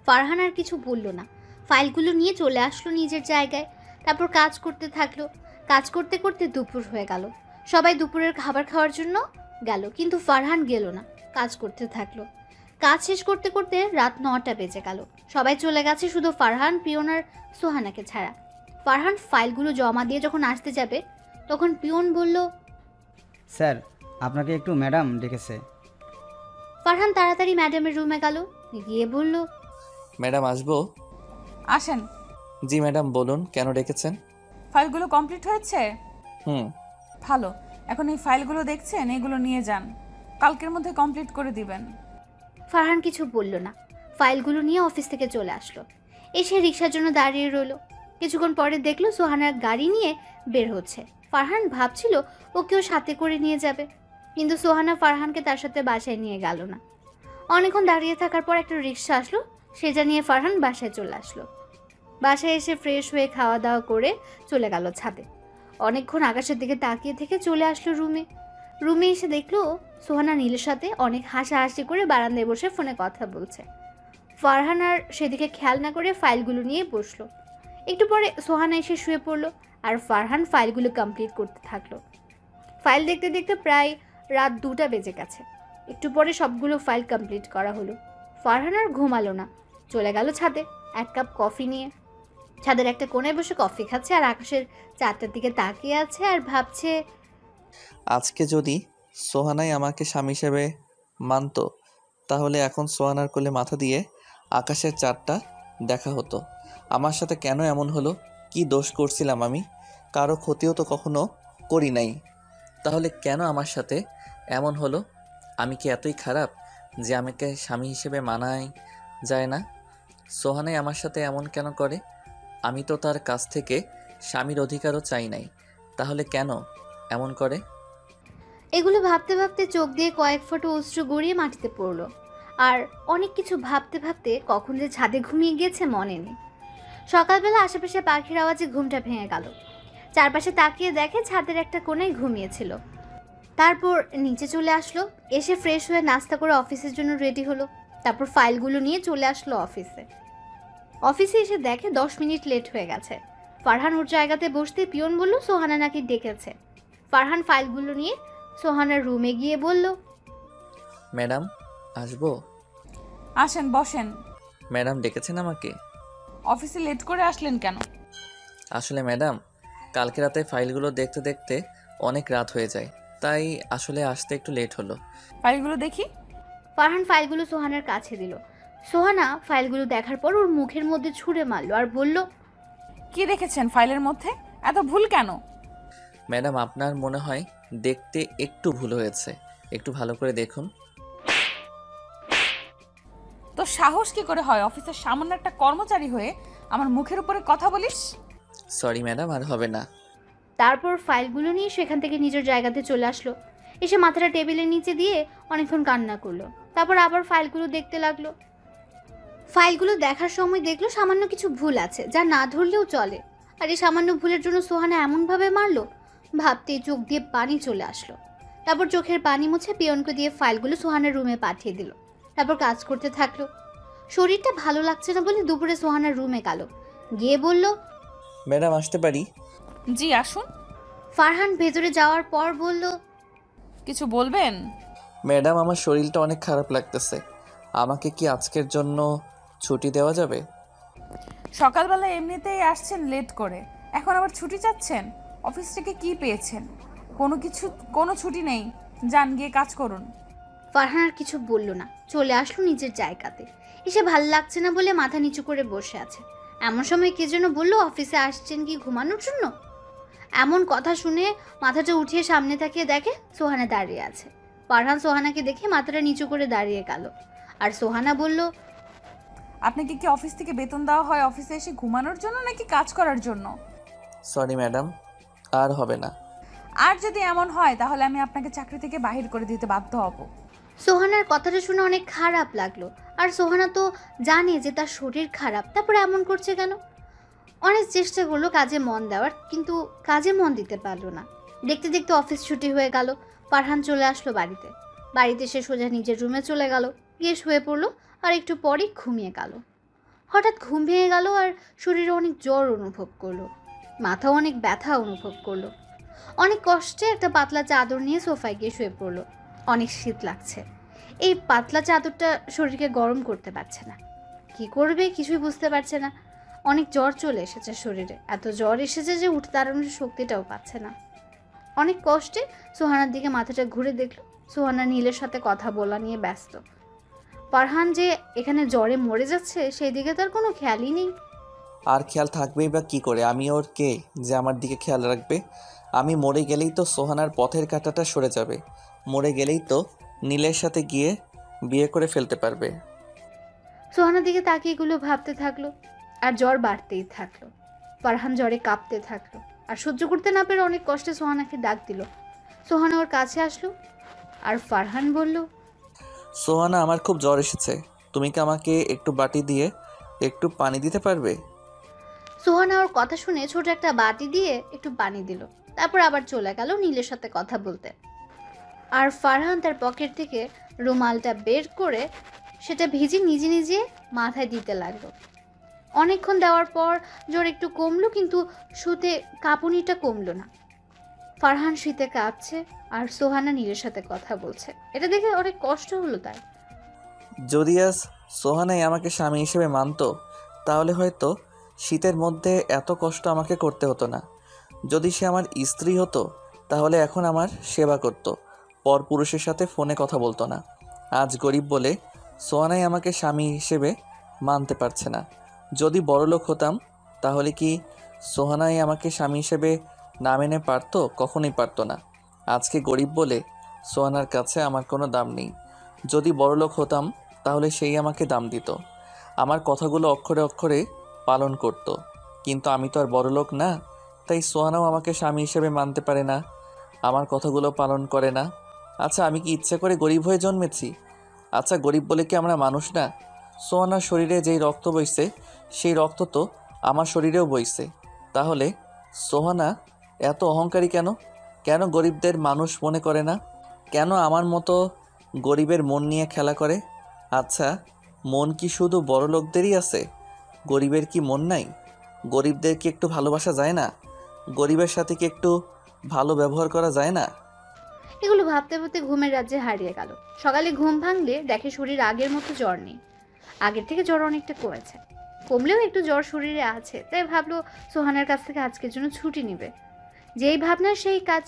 ফারহান আর কিছু বলল না, ফাইলগুলো নিয়ে চলে আসলো নিজের জায়গায়। তারপর কাজ করতে থাকলো। কাজ করতে করতে দুপুর হয়ে গেল। সবাই দুপুরের খাবার খাওয়ার জন্য গেল, কিন্তু ফারহান গেল না, কাজ করতে থাকলো। কাজ শেষ করতে করতে রাত 9টা বেজে গেল। সবাই চলে গেছে, শুধু ফারহান, পিয়ন আর সোহানাকে ছাড়া। ফারহান ফাইলগুলো জমা দিয়ে যখন আসতে যাবে তখন পিয়ন বলল, স্যার আপনাকে একটু ম্যাডাম ডেকেছে। ফারহান তাড়াতাড়ি ম্যাডামের রুমে গেল, গিয়ে বলল, ম্যাডাম আসবো? আসেন। জি ম্যাডাম বলুন, কেন ডেকেছেন? ফাইলগুলো কমপ্লিট হয়েছে? হুম। ভালো। এখন এই ফাইলগুলো দেখছেন, এগুলো নিয়ে যান, কালকের মধ্যে কমপ্লিট করে দিবেন। ফারহান কিছু বলল না, ফাইলগুলো নিয়ে অফিস থেকে চলে আসলো। এসে রিক্সার জন্য দাঁড়িয়ে রইল। কিছুক্ষণ পরে দেখলো সোহানার গাড়ি নিয়ে বের হচ্ছে। ফারহান ভাবছিল ওকেও সাথে করে নিয়ে যাবে, কিন্তু সোহানা ফারহানকে তার সাথে বাসায় নিয়ে গেল না। অনেকক্ষণ দাঁড়িয়ে থাকার পর একটা রিক্সা আসলো, সেটা নিয়ে ফারহান বাসায় চলে আসলো। বাসায় এসে ফ্রেশ হয়ে খাওয়া দাওয়া করে চলে গেল ছাদে। অনেকক্ষণ আকাশের দিকে তাকিয়ে থেকে চলে আসলো রুমে। রুমে এসে দেখলো সোহানা নীলের সাথে অনেক হাসাহাসি করে বারান্দায় বসে ফোনে কথা বলছে। ফারহান আর সেদিকে খেয়াল না করে ফাইলগুলো নিয়ে বসলো। একটু পরে সোহানা এসে শুয়ে পড়লো আর ফারহান ফাইলগুলো কমপ্লিট করতে থাকলো। ফাইল দেখতে দেখতে প্রায় রাত 2টা বেজে গেছে। একটু পরে সবগুলো ফাইল কমপ্লিট করা হলো। ফারহান আর ঘুমালো না, চলে গেল ছাদে 1 কাপ কফি নিয়ে। ছাদের একটা কোণায় বসে কফি খাচ্ছে আর আকাশের চাঁদটার দিকে তাকিয়ে আছে আর ভাবছে, আজকে যদি সোহানাই আমাকে স্বামী হিসেবে মানতো, তাহলে এখন সোহানার কোলে মাথা দিয়ে আকাশের চাঁদটা দেখা হতো। আমার সাথে কেন এমন হলো? কি দোষ করছিলাম আমি? কারো ক্ষতিও তো কখনো করি নাই, তাহলে কেন আমার সাথে এমন হলো? আমি কি এতই খারাপ যে আমাকে স্বামী হিসেবে মানাই যায় না? সোহানাই আমার সাথে এমন কেন করে? আমি তো তার কাছ থেকে স্বামীর অধিকারও চাই নাই, তাহলে কেন এমন করে? এগুলো ভাবতে ভাবতে চোখ দিয়ে কয়েক ফোঁটা অশ্রু গড়িয়ে মাটিতে পড়লো। আর অনেক কিছু ভাবতে ভাবতে কখন যে ছাদে ঘুমিয়ে গিয়েছে মনে নেই। সকালবেলা আশেপাশে পাখির আওয়াজে ঘুমটা ভেঙে গেল। চারপাশে তাকিয়ে দেখে ছাদের একটা কোণায় ঘুমিয়েছিল। তারপর নিচে চলে আসলো, এসে ফ্রেশ হয়ে নাস্তা করে অফিসের জন্য রেডি হলো। তারপর ফাইলগুলো নিয়ে চলে আসলো অফিসে। অফিসে এসে দেখে 10 মিনিট লেট হয়ে গেছে। ফারহান ওর জায়গাতে বসতে পিয়ন বলল সোহানা নাকি ডেকেছে। ফারহান ফাইলগুলো নিয়ে সোহানার রুমে গিয়ে বলল, ম্যাডাম আসবো? আসেন, বসেন। ম্যাডাম ডেকেছেন আমাকে? অফিসে লেট করে আসলেন কেন? আসলে ম্যাডাম, কালকে রাতে ফাইলগুলো দেখতে দেখতে অনেক রাত হয়ে যায়, তাই আসলে আসতে একটু লেট হলো। ফাইলগুলো দেখি। ফারহান ফাইলগুলো সোহানার কাছে দিল। সোহানা ফাইলগুলো দেখার পর ওর মুখের মধ্যে ছুঁড়ে মারলো আর বলল, কি দেখেছেন ফাইলের মধ্যে? এত ভুল কেন? ম্যাডাম আপনার মনে হয় দেখতে একটু ভুল হয়েছে, একটু ভালো করে দেখুন। তো সাহস কি করে হয় অফিসের সামান্য একটা কর্মচারী হয়ে আমার মুখের উপরে কথা বলিস? সরি ম্যাডাম, আর হবে না। তারপর ফাইলগুলো নিয়ে সেখান থেকে নিজের জায়গাতে চলে আসলো। এসে মাথাটা টেবিলের নিচে দিয়ে অনেকক্ষণ কান্না করলো। তারপর আবার ফাইলগুলো দেখতে লাগলো। ফাইলগুলো দেখার সময় দেখলো সামান্য কিছু ভুল আছে, যা না ধরলেও চলে। আর এই সামান্য ভুলের জন্য সোহানা এমনভাবে মারলো, ভাবতেই চোখ দিয়ে পানি চলে আসলো। তারপর চোখের পানি মুছে পিয়নকে দিয়ে ফাইলগুলো সোহানার রুমে পাঠিয়ে দিল। তারপর কাজ করতে থাকলো। শরীরটা ভালো লাগছে না বলে দুপুরে সোহানার রুমে গেল, গিয়ে বলল, ম্যাডাম আসতে পারি? জি আসুন। ফারহান ভেতরে যাওয়ার পর বলল, কিছু বলবেন? ম্যাডাম আমার শরীরটা অনেক খারাপ লাগতেছে, আমাকে কি আজকের জন্য ছুটি দেওয়া যাবে? সকালবেলা এমনিতেই আসছেন লেট করে, এখন আবার ছুটি চাচ্ছেন? অফিস থেকে কি পেয়েছেন? কোনো ছুটি নেই, যান গিয়ে কাজ করুন। ফারহান আর কিছু বলল না, চলে আসলো নিজের জায়গাতে। এসে ভাল লাগছে না বলে মাথা নিচু করে বসে আছে। এমন সময় কে যেন বলল অফিসে আসছেন কি ঘুমানোর জন্য। এমন কথা শুনে মাথাটা উঠিয়ে সামনে তাকিয়ে দেখে সোহানা দাঁড়িয়ে আছে। ফারহান সোহানাকে দেখে মাথাটা নিচু করে দাঁড়িয়ে গেল। আর সোহানা বলল, আপনাকে কি অফিস থেকে বেতন দেওয়া হয় অফিসে এসে ঘুমানোর জন্য নাকি কাজ করার জন্য? সরি ম্যাডাম, আর হবে না। আর যদি এমন হয় তাহলে আমি আপনাকে চাকরি থেকে বাহির করে দিতে বাধ্য হব। সোহানার কথাটা শুনে অনেক খারাপ লাগলো। আর সোহানা তো জানে যে তার শরীর খারাপ, তারপরে এমন করছে কেন? অনেক চেষ্টা করলো কাজে মন দেওয়ার, কিন্তু কাজে মন দিতে পারলো না। দেখতে দেখতে অফিস ছুটি হয়ে গেল। ফারহান চলে আসলো বাড়িতে। বাড়িতে সে সোজা নিজের রুমে চলে গেল, গিয়ে শুয়ে পড়লো আর একটু পরেই ঘুমিয়ে গেল। হঠাৎ ঘুম ভেঙে গেল আর শরীরে অনেক জ্বর অনুভব করলো, মাথাও অনেক ব্যথা অনুভব করলো। অনেক কষ্টে একটা পাতলা চাদর নিয়ে সোফায় গিয়ে শুয়ে পড়লো। অনেক শীত লাগছে। এই পাতলা চাদরটা শরীরকে গরম করতে পারছে না। কি করবে কিছুই বুঝতে পারছে না। অনেক জ্বর চলে এসেছে শরীরে, এত জ্বর এসেছে যে উঠে দাঁড়ানোর শক্তিটাও পাচ্ছে না। অনেক কষ্টে সোহানার দিকে মাথাটা ঘুরে দেখলো। সোহানা নীলের সাথে কথা বলা নিয়ে ব্যস্ত। ফারহান যে এখানে জ্বরে মরে যাচ্ছে সেই দিকে তার কোনো খেয়ালই নেই। আর খেয়াল থাকবেই বা কী করে? আমি ওর কে যে আমার দিকে খেয়াল রাখবে? আমি মরে গেলেই তো সোহানার পথের কাঁটাটা সরে যাবে। মরে গেলেই তো নীলের সাথে গিয়ে বিয়ে করে ফেলতে পারবে। সোহানার দিকে তাকিয়ে এগুলো ভাবতে থাকলো আর জ্বর বাড়তেই থাকলো। ফারহান জ্বরে কাঁপতে থাকলো আর সহ্য করতে না পেরে অনেক কষ্টে সোহানাকে ডাক দিল। সোহানা ওর কাছে আসলো আর ফারহান বলল, সোহানা, আমার খুব জ্বর এসেছে, তুমি কি আমাকে একটু বাটি দিয়ে একটু পানি দিতে পারবে? সোহানা ওর কথা শুনে ছোট একটা বাটি দিয়ে একটু পানি দিল। তারপর আবার চলে গেল নীলের সাথে কথা বলতে। আর ফারহান তার পকেট থেকে রুমালটা বের করে সেটা ভিজে নিজে নিজে মাথায় দিতে লাগলো। অনেকক্ষণ দেওয়ার পর জ্বর একটু কমলো, কিন্তু শুতে কাঁপুনিটা কমলো না। ফারহান শীতে কাঁপছে আর সোহানা নীলের সাথে কথা বলছে। এটা দেখে অনেক কষ্ট হলো তার। যদি আজ সোহানাই আমাকে স্বামী হিসেবে মানতো, তাহলে হয়তো শীতের মধ্যে এত কষ্ট আমাকে করতে হতো না। যদি সে আমার স্ত্রী হতো, তাহলে এখন আমার সেবা করত, পরপুরুষের সাথে ফোনে কথা বলতো না। আজ গরিব বলে সোহানাই আমাকে স্বামী হিসেবে মানতে পারছে না। যদি বড়লোক হতাম, তাহলে কি সোহানাই আমাকে স্বামী হিসেবে না মেনে পারতো? কখনোই পারতো না। আজকে গরিব বলে সোহানার কাছে আমার কোনো দাম নেই। যদি বড়লোক হতাম, তাহলে সেই আমাকে দাম দিত, আমার কথাগুলো অক্ষরে অক্ষরে পালন করত। কিন্তু আমি তো আর বড়লোক না, তাই সোহানাও আমাকে স্বামী হিসেবে মানতে পারে না, আমার কথাগুলো পালন করে না। আচ্ছা, আমি কি ইচ্ছে করে গরিব হয়ে জন্মেছি? আচ্ছা, গরিব বলে কি আমরা মানুষ না? সোহানার শরীরে যেই রক্ত বইছে, সেই রক্ত তো আমার শরীরেও বইছে। তাহলে সোহানা এত অহংকারী কেন? কেন গরিবদের মানুষ মনে করে না? কেন আমার মতো গরিবের মন নিয়ে খেলা করে? আচ্ছা, মন কি শুধু বড় লোকদেরই আছে? গরিবের কি মন নাই? গরিবদের কি একটু ভালোবাসা যায় না? গরিবের সাথে কি একটু ভালো ব্যবহার করা যায় না? এগুলো ভাবতে ভাবতে ঘুমের রাজ্যে হারিয়ে গেল। সকালে ঘুম ভাঙলে দেখে শরীর আগের মতো জ্বর নেই, আগের থেকে জ্বর অনেকটা কমেছে। কমলেও একটু জ্বর শরীরে আছে, তাই ভাবলো সোহানার কাছ থেকে আজকের জন্য ছুটি নেবে। যেই ভাবনা সেই কাজ।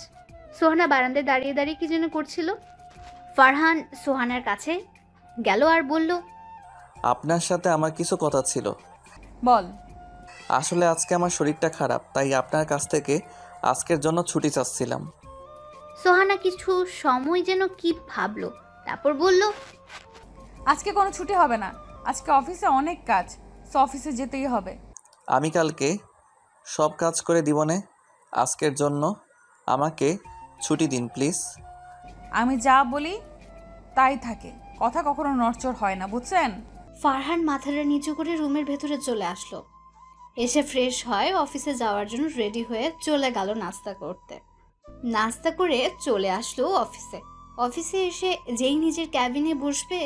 সোহানা বারান্দায় দাঁড়িয়ে দাঁড়িয়ে কি যেন করছিল। ফারহান সোহানার কাছে গেল আর বলল, আপনার সাথে আমার কিছু কথা ছিল। বল। আসলে আজকে আমার শরীরটা খারাপ, তাই আপনার কাছ থেকে আজকের জন্য ছুটি চাচ্ছিলাম। সোহানা কিছু সময় যেন কি ভাবলো, তারপর বলল, আজকে কোনো ছুটি হবে না, আজকে অফিসে অনেক কাজ, সো অফিসে যেতেই হবে। আমি কালকে সব কাজ করে দিবনে, আজকের জন্য আমাকে ছুটি দিন প্লিজ। আমি যা বলি তাই থাকে, কথা কখনো নড়চড় হয় না, বুঝছেন? ফারহান মাথাটা নিচু করে রুমের ভেতরে চলে আসলো। এসে ফ্রেশ হয় অফিসে যাওয়ার জন্য রেডি হয়ে চলে গেল নাস্তা করতে। নাস্তা করে চলে আসলো অফিসে। অফিসে এসে যেই নিজের ক্যাবিনে বসবে,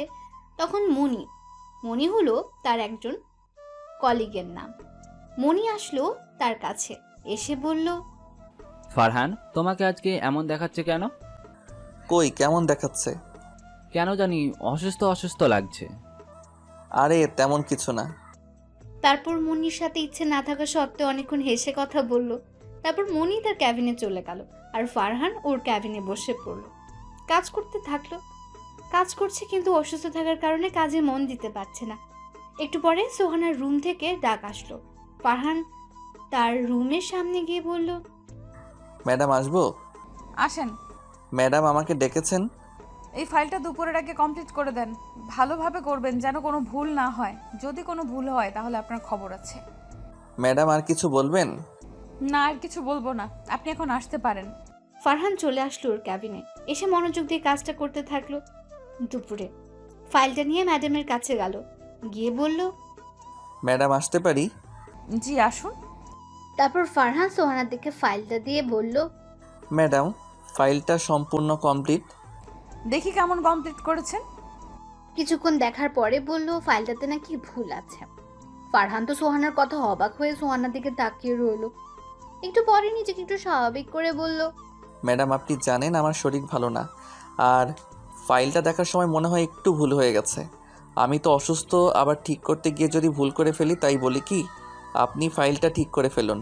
তখন মনি হলো তার একজন কলিগের নাম। মনি আসলো তার কাছে, এসে বলল, ফারহান, তোমাকে আজকে এমন দেখাচ্ছে কেন? কই, কেমন দেখাচ্ছে? কেন জানি অসুস্থ অসুস্থ লাগছে। আরে তেমন কিছু না। তারপর মনির সাথে ইচ্ছে না থাকা সত্ত্বেও অনেকক্ষণ হেসে কথা বলল। তারপর মনি তার ক্যাবিনে চলে গেল আর ফারহান ওর ক্যাবিনে বসে পড়ল। কাজ করতে থাকলো। কাজ করছে, কিন্তু অসুস্থ থাকার কারণে কাজে মন দিতে পারছে না। একটু পরে সোহানার রুম থেকে ডাক আসলো। ফারহান তার রুমের সামনে গিয়ে বলল, ম্যাডাম আসবো? আসেন। ম্যাডাম আমাকে ডেকেছেন? এই ফাইলটা দুপুরের আগে কমপ্লিট করে দেন, ভালোভাবে করবেন যেন কোনো ভুল না হয়। যদি কোনো ভুল হয় তাহলে আপনার খবর আছে। ম্যাডাম আর কিছু বলবেন? না, আর কিছু বলবো না, আপনি এখন আসতে পারেন। ফারহান চলে আসলো ওর ক্যাবিনে। এসে মনোযোগ দিয়ে কাজটা করতে থাকলো। দুপুরে ফাইলটা নিয়ে ম্যাডামের কাছে গেল, গিয়ে বলল, ম্যাডাম আসতে পারি? জি আসুন। তারপর ফারহান সোহানার দিকে ফাইলটা দিয়ে বলল, ম্যাডাম, ফাইলটা সম্পূর্ণ কমপ্লিট। দেখি কেমন কমপ্লিট করেছেন। কিছুক্ষণ দেখার পরে বলল ফাইলটাতে নাকি ভুল আছে। ফারহান তো সোহানার কথা অবাক হয়ে সোহানার দিকে তাকিয়ে রইল। একটু পরে নিজেকে একটু স্বাভাবিক করে বলল, ম্যাডাম, আপনি জানেন আমার শরীর ভালো না, আর ফাইলটা দেখার সময় মনে হয় একটু ভুল হয়ে গেছে। আমি তো অসুস্থ, আবার ঠিক করতে গিয়ে যদি ভুল করে ফেলি, তাই বলি কি আপনি ফাইলটা ঠিক করে ফেলুন।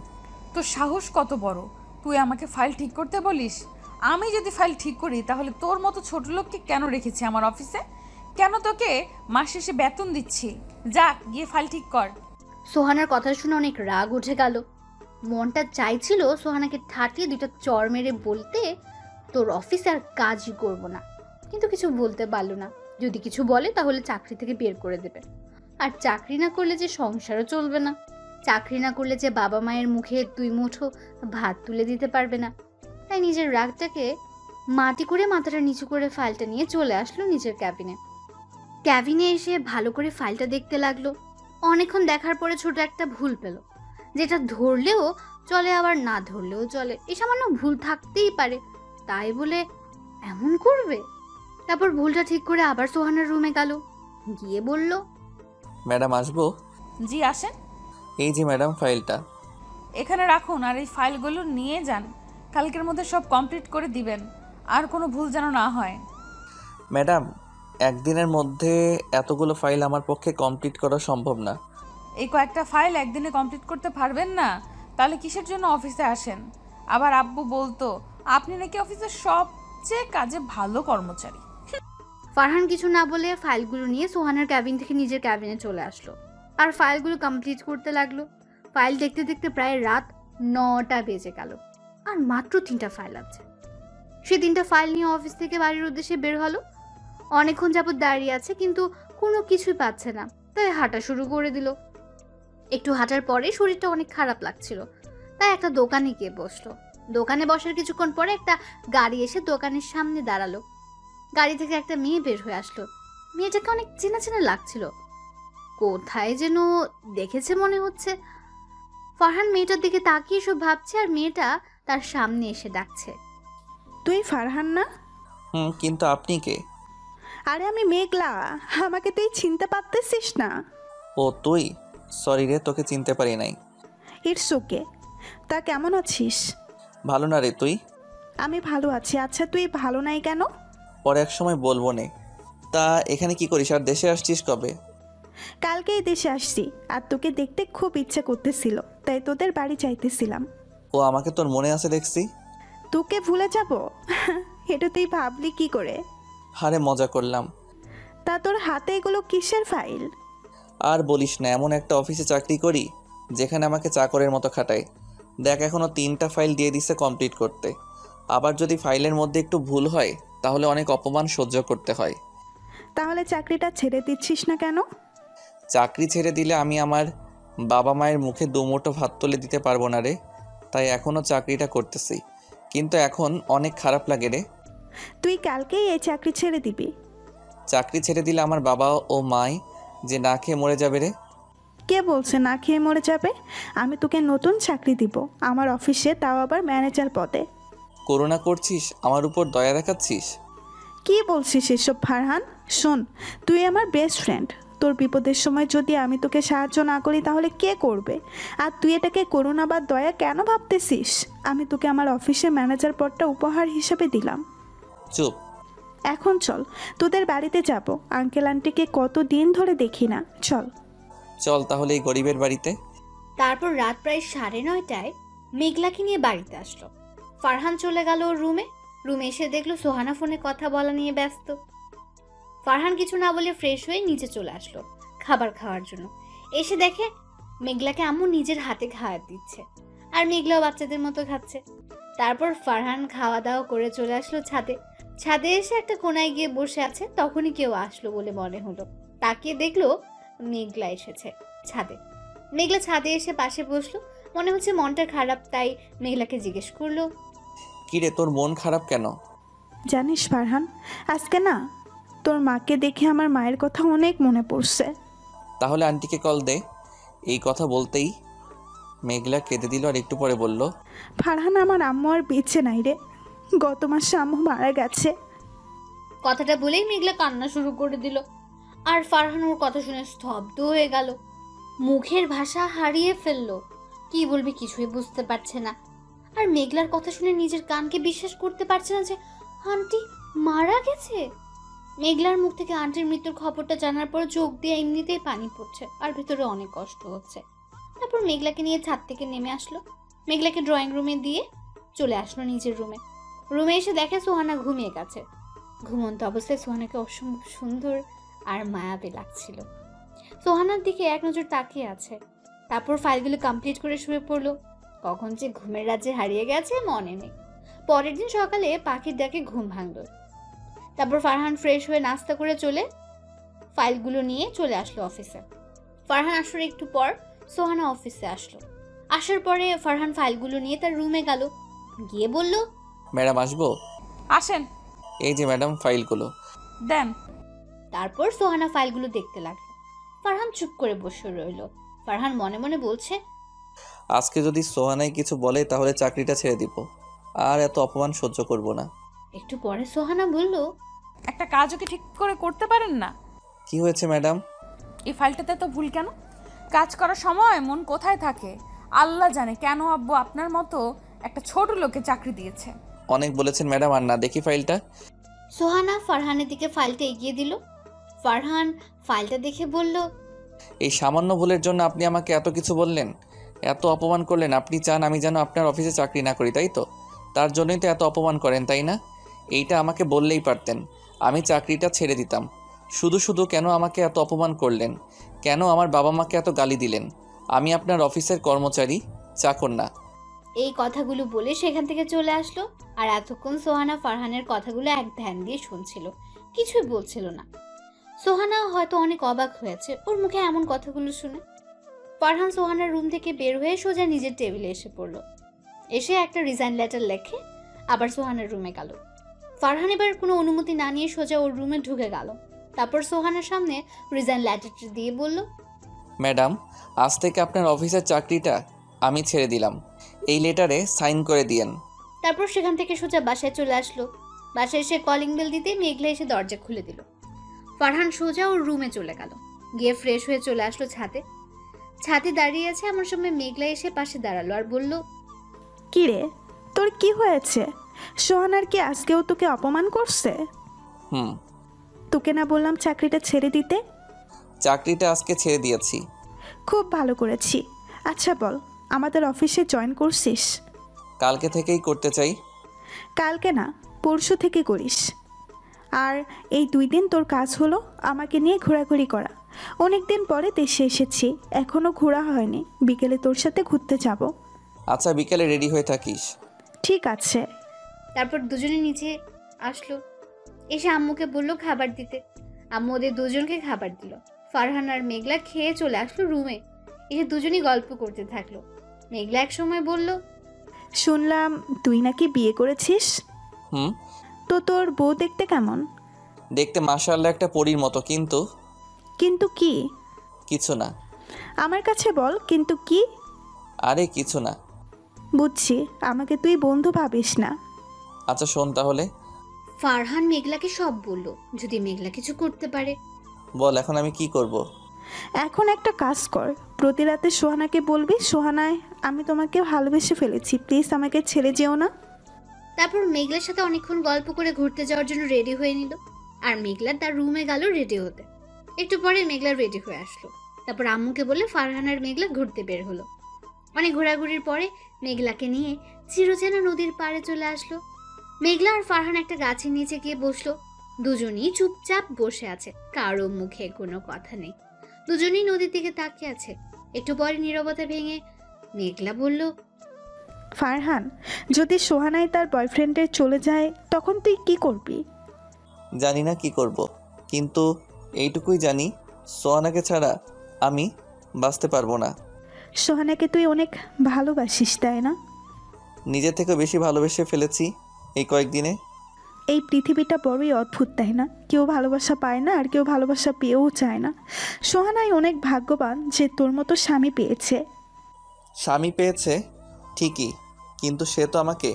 তোর সাহস কত বড়, তুই আমাকে ফাইল ঠিক করতে বলিস? আমি যদি ফাইল ঠিক করি তাহলে তোর মতো ছোট লোককে কেন রেখেছি আমার অফিসে? কেন তোকে মাস শেষে বেতন দিচ্ছি? যা গিয়ে ফাইল ঠিক কর। সোহানার কথা শুনে অনেক রাগ উঠে গেল। মনটা চাইছিল সোহানাকে ঠাটিয়ে দুইটা চড় মেরে বলতে, তোর অফিসে আর কাজই করবো না, কিন্তু কিছু বলতে পারলো না। যদি কিছু বলে তাহলে চাকরি থেকে বের করে দেবে, আর চাকরি না করলে যে সংসারও চলবে না, চাকরি না করলে যে বাবা মায়ের মুখে 2 মুঠো ভাত তুলে দিতে পারবে না। তাই নিজের রাগটাকে মাটি করে মাথাটা নিচু করে ফাইলটা নিয়ে চলে আসলো নিজের ক্যাবিনে। ক্যাবিনে এসে ভালো করে ফাইলটা দেখতে লাগলো। অনেকক্ষণ দেখার পরে ছোট একটা ভুল পেল, যেটা ধরলেও চলে আবার না ধরলেও চলে। এই সামান্য ভুল থাকতেই পারে, তাই বলে এমন করবে? তারপর ভুলটা ঠিক করে আবার সোহানার রুমে গেল, গিয়ে বলল, ম্যাডাম আসবো? জি আসেন। এই যে ম্যাডাম, ফাইলটা এখানে রাখুন আর এই ফাইলগুলো নিয়ে যান। কালকের মধ্যে সব কমপ্লিট করে দিবেন, আর কোনো ভুল যেন না হয়। ম্যাডাম, একদিনের মধ্যে এতগুলো ফাইল আমার পক্ষে কমপ্লিট করা সম্ভব না। এই কয়েকটা ফাইল একদিনে কমপ্লিট করতে পারবেন না? তাহলে কিসের জন্য অফিসে আসেন? আবার আব্বু বলতো আপনি নাকি অফিসের সবচেয়ে কাজে ভালো কর্মচারী। ফারহান কিছু না বলে ফাইলগুলো নিয়ে সোহানার ক্যাবিন থেকে নিজের ক্যাবিনে চলে আসলো আর ফাইলগুলো কমপ্লিট করতে লাগলো। ফাইল দেখতে দেখতে প্রায় রাত 9টা বেজে গেল, আর মাত্র 3টা ফাইল আছে। সে 3টা ফাইল নিয়ে অফিস থেকে বাড়ির উদ্দেশ্যে বের হলো। অনেকক্ষণ যাবত দাঁড়িয়ে আছে, কিন্তু কোনো কিছুই পাচ্ছে না, তাই হাঁটা শুরু করে দিল। একটু হাঁটার পরে শরীরটা অনেক খারাপ লাগছিল, তাই একটা দোকানে গিয়ে বসলো। দোকানে বসার কিছুক্ষণ পরে একটা গাড়ি এসে দোকানের সামনে দাঁড়ালো। গাড়ি থেকে একটা মেয়ে বের হয়ে আসলো। মেয়েটাকে অনেক চেনা চেনা লাগছিল, কোথায় যেন দেখেছে মনে হচ্ছে। ফারহান মেয়েটার দিকে তাকিয়ে সব ভাবছে, আর মেয়েটা তার সামনে এসে ডাকছে, তুই ফারহান না? কিন্তু আপনি কে? আরে আমি মেঘলা, আমাকে তুই চিনতে পারতেছিস না? ও তুই? সরি রে, তোকে চিনতে পারি নাই। It's okay. তা কেমন আছিস? ভালো না রে, তুই? আমি ভালো আছি। আচ্ছা তুই ভালো নাই কেন? পরে এক সময় বলবো নে। তা এখানে কি করিস, আর দেশে আসছিস কবে? কালকেই দেশে আসছি, আর তোকে দেখতে খুব ইচ্ছে করতেছিল, তাই তোদের বাড়ি চাইতেছিলাম। ও আমাকে তোর মনে আছে দেখছি। তোকে ভুলে যাব? এটা তুই ভাবলি কি করে? হারে মজা করলাম। তা তোর হাতে এগুলো কিসের ফাইল? আর বলিস না, এমন একটা অফিসে চাকরি করি যেখানে আমাকে চাকরের মতো খাটায়। দেখ, এখনও 3টা ফাইল দিয়ে দিছে কমপ্লিট করতে। আবার যদি ফাইলের মধ্যে একটু ভুল হয় তাহলে অনেক অপমান সহ্য করতে হয়। তাহলে চাকরিটা ছেড়ে দিচ্ছিস না কেন? চাকরি ছেড়ে দিলে আমি আমার বাবা মায়ের মুখে 2 মুঠো ভাত তুলে দিতে পারবো না রে, তাই এখনও চাকরিটা করতেছি। কিন্তু এখন অনেক খারাপ লাগে রে। তুই কালকেই এই চাকরি ছেড়ে দিবি? চাকরি ছেড়ে দিলে আমার বাবা ও মাই যে না খেয়ে মরে যাবে রে। কে বলছে না খেয়ে মরে যাবে? আমি তোকে নতুন চাকরি দিব আমার অফিসে, তাও আবার ম্যানেজার পদে। করুণা করছিস, আমার উপর দয়া দেখাচ্ছিস? কি বলছিস এসব ফারহান? শোন, তুই আমার বেস্ট ফ্রেন্ড। তোর বিপদের সময় যদি আমি তোকে সাহায্য না করি তাহলে কে করবে? আর তুই এটাকে করুণা বা দয়া কেন ভাবতেছিস? আমি তোকে আমার অফিসে ম্যানেজার পদটা উপহার হিসেবে দিলাম। চুপ। এখন চল, তোদের বাড়িতে যাব। আঙ্কেল আন্টিকে কতদিন ধরে দেখি না। চল চল তাহলে এই গরিবের বাড়িতে। তারপর রাত প্রায় 9:30টায় মেঘলাকে নিয়ে বাড়িতে আসলো। ফারহান চলে গেল ওর রুমে এসে দেখলো সোহানা ফোনে কথা বলা নিয়ে ব্যস্ত। ফারহান কিছু না বলে ফ্রেশ হয়ে নিচে চলে আসলো খাবার খাওয়ার জন্য। এসে দেখে মেঘলাকে আম্মু নিজের হাতে খাবার দিচ্ছে, আর মেঘলাও বাচ্চাদের মতো খাচ্ছে। তারপর ফারহান খাওয়া দাওয়া করে চলে আসলো ছাদে এসে একটা কোনায় গিয়ে বসে আছে। তখনই কেউ আসলো বলে মনে হলো, তাকিয়ে দেখলো মেঘলা এসেছে ছাদে। মেঘলা ছাদে এসে পাশে বসলো, মনে হচ্ছে মনটা খারাপ, তাই মেঘলাকে জিজ্ঞেস করলো, কিরে, তোর মন খারাপ কেন? জানিস ফারহান, আজকে না তোর মাকে দেখে আমার মায়ের কথা অনেক মনে পড়ছে। তাহলে আন্টিকে কল দে। এই কথা বলতেই মেঘলা কেঁদে দিল আর একটু পরে বলল, ফারহান, আমার আম্মু আর বেঁচে নাই রে, গত মাসে আম্মু মারা গেছে। কথাটা বলেই মেঘলা কান্না শুরু করে দিল। আর ফারহান ওর কথা শুনে স্তব্ধ হয়ে গেল, মুখের ভাষা হারিয়ে ফেললো। কি বলবে কিছুই বুঝতে পারছে না। আর মেঘলার কথা শুনে নিজের কানকে বিশ্বাস করতে পারছে না যে আন্টি মারা গেছে। মেঘলার মুখ থেকে আন্টির মৃত্যুর খবরটা জানার পর চোখ দিয়ে এমনিতেই পানি পড়ছে আর ভিতরে অনেক কষ্ট হচ্ছে। তারপর মেঘলাকে নিয়ে ছাদ থেকে নেমে আসলো। মেঘলাকে ড্রয়িং রুমে দিয়ে চলে আসলো নিজের রুমে। রুমে এসে দেখে সোহানা ঘুমিয়ে গেছে। ঘুমন্ত অবস্থায় সোহানাকে অসম্ভব সুন্দর আর মায়াবী লাগছিল। সোহানার দিকে এক নজর তাকিয়ে আছে। তারপর ফাইলগুলো কমপ্লিট করে শুয়ে পড়লো। কখন যে ঘুমের রাজ্যে হারিয়ে গেছে মনে নেই। পরের দিন সকালে পাখির ডাকে ঘুম ভাঙলো। তারপর ফারহান ফ্রেশ হয়ে নাস্তা করে ফাইলগুলো নিয়ে চলে আসলো অফিসে। ফারহান আসার একটু পর সোহানা অফিসে আসলো। আসার পরে ফারহান ফাইলগুলো নিয়ে তার রুমে গেল। গিয়ে বলল, ম্যাডাম আসবো? আসেন। এই যে ম্যাডাম ফাইলগুলো। দেন। তারপর সোহানা ফাইলগুলো দেখতে লাগলো। ফারহান চুপ করে বসে রইল। ফারহান মনে মনে বলছে, আজকে যদি সোহানাই কিছু বলে তাহলে চাকরিটা ছেড়ে দিব, আর এত অপমান সহ্য করব না। একটু পরে সোহানা বলল, একটা কাজও কি ঠিক করে করতে পারেন না? কি হয়েছে ম্যাডাম? এই ফাইলটাতে তো ভুল কেন? কাজ করার সময় মন কোথায় থাকে আল্লাহ জানে। কেন আব্বু আপনার মতো একটা ছোট লোকে চাকরি দিয়েছে? অনেক বলেছেন ম্যাডাম, আর না দেখি ফাইলটা। সোহানা ফারহানের দিকে ফাইলটা এগিয়ে দিল। ফারহান ফাইলটা দেখে বলল, এই সামান্য ভুলের জন্য আপনি আমাকে এত কিছু বললেন, এত অপমান করলেন। আপনি চান আমি যেন আপনার অফিসে চাকরি না করি, তাই তো? তার জন্যই তো এত অপমান করেন, তাই না? এইটা আমাকে বললেই পারতেন, আমি চাকরিটা ছেড়ে দিতাম। শুধু শুধু কেন আমাকে এত অপমান করলেন? কেন আমার বাবা মাকে এত গালি দিলেন? আমি আপনার অফিসের কর্মচারী, চাকর না। এই কথাগুলো বলে সেখান থেকে চলে আসলো। আর এতক্ষণ সোহানা ফারহানের কথাগুলো এক ধ্যান দিয়ে শুনছিল, কিছুই বলছিল না। সোহানা হয়তো অনেক অবাক হয়েছে ওর মুখে এমন কথাগুলো শুনে। ফারহান সোহানার রুম থেকে বের হয়ে সোজা নিজের টেবিলে এসে পড়ল। এসে একটা রিজাইন লেটার লেখে আবার সোহানার রুমে গেল। ফারহান এবার কোনো অনুমতি না নিয়ে সোজা ওর রুমে ঢুকে গেল। তারপর সোহানার সামনে রিজাইন লেটারটি দিয়ে বলল, ম্যাডাম, আজ থেকে আপনার অফিসের চাকরিটা আমি ছেড়ে দিলাম। এই লেটারে সাইন করে দিয়েন। তারপর সেখান থেকে সোজা বাসায় চলে আসলো। বাসায় এসে কলিং বেল দিতে মেঘলা এসে দরজা খুলে দিল। ফারহান সোজা ওর রুমে চলে গেল। গিয়ে ফ্রেশ হয়ে চলে আসলো ছাদে। ছাদে দাঁড়িয়ে আছে এমন সময় মেঘলা এসে পাশে দাঁড়ালো আর বলল, কি রে, তোর কি হয়েছে? সোহানার কি আজকেও তোকে অপমান করছে? তোকে না বললাম চাকরিটা ছেড়ে দিতে? চাকরিটা আজকে ছেড়ে দিয়েছি। খুব ভালো করেছি। আচ্ছা বল, আমাদের অফিসে জয়েন করছিস? কালকে থেকেই করতে চাই। কালকে না, পরশু থেকে করিস। আর এই 2 দিন তোর কাজ হলো আমাকে নিয়ে ঘোরাঘুরি করা। অনেক দিন পরে দেশে এসেছি, এখনও ঘোরা হয়নি। বিকেলে তোর সাথে ঘুরতে যাব। আচ্ছা, বিকেলে রেডি হয়ে থাকিস। ঠিক আছে। তারপর দুজনে নিচে আসলো। এসে আম্মুকে বললো খাবার দিতে। আম্মু ওদের দুজনকে খাবার দিল। ফারহান আর মেঘলা খেয়ে চলে আসলো রুমে। এসে দুজনই গল্প করতে থাকলো। মেঘলা এক সময় বলল, শুনলাম তুই নাকি বিয়ে করেছিস। তো তোর বউ দেখতে কেমন? দেখতে মাশাআল্লাহ একটা পরীর মতো, কিন্তু কিন্তু কি? কিছু না। আমার কাছে বল, কিন্তু কি? আরে কিছু না। বুঝছি, আমাকে তুই বন্ধু ভাবিস না। আচ্ছা শোন তাহলে। ফারহান মেঘলাকে সব বলল, যদি মেঘলা কিছু করতে পারে। বল এখন আমি কি করব? এখন একটা কাজ কর, প্রতি রাতে সোহানাকে বলবি, সোহানায় আমি তোমাকে ভালোবেসে ফেলেছি, প্লিজ আমাকে ছেড়ে যেও না। তারপর মেঘলার সাথে অনেকক্ষণ গল্প করে ঘুরতে যাওয়ার জন্য রেডি হয়ে নিল। আর মেঘলা তার রুমে গেল রেডি হতে। একটু পরে মেঘলা রেডি হয়ে আসলো। তারপর আম্মুকে বলে ফারহান আর মেঘলা ঘুরতে বের হলো। অনেক ঘোরাঘুরির পরে মেঘলাকে নিয়ে চিরচেনা নদীর পাড়ে চলে আসলো। মেঘলা আর ফারহান একটা গাছের নিচে গিয়ে বসলো। দুজনেই চুপচাপ বসে আছে, কারো মুখে কোনো কথা নেই। দুজনেই নদীর দিকে তাকিয়ে আছে। একটু পরে নীরবতা ভেঙে মেঘলা বলল, ফারহান, যদি সোহানাই তার বয়ফ্রেন্ডের চলে যায় তখন তুই কি করবি? জানি না কি করব, কিন্তু এইটুকুই জানি সোহানাকে ছাড়া আমি বাঁচতে পারবো না। সোহানাকে তুই অনেক ভালোবাসিস, তাই না? নিজের থেকে বেশি ভালোবেসে ফেলেছি এই কয়েকদিনে। এই পৃথিবীটা বড়ই অদ্ভুত, তাই না? কেউ ভালোবাসা পায় না আর কেউ ভালোবাসা পেয়েও চায় না। সোহানাই অনেক ভাগ্যবান যে তোর মতো স্বামী পেয়েছে। স্বামী পেয়েছে ঠিকই, কিন্তু সে তো আমাকে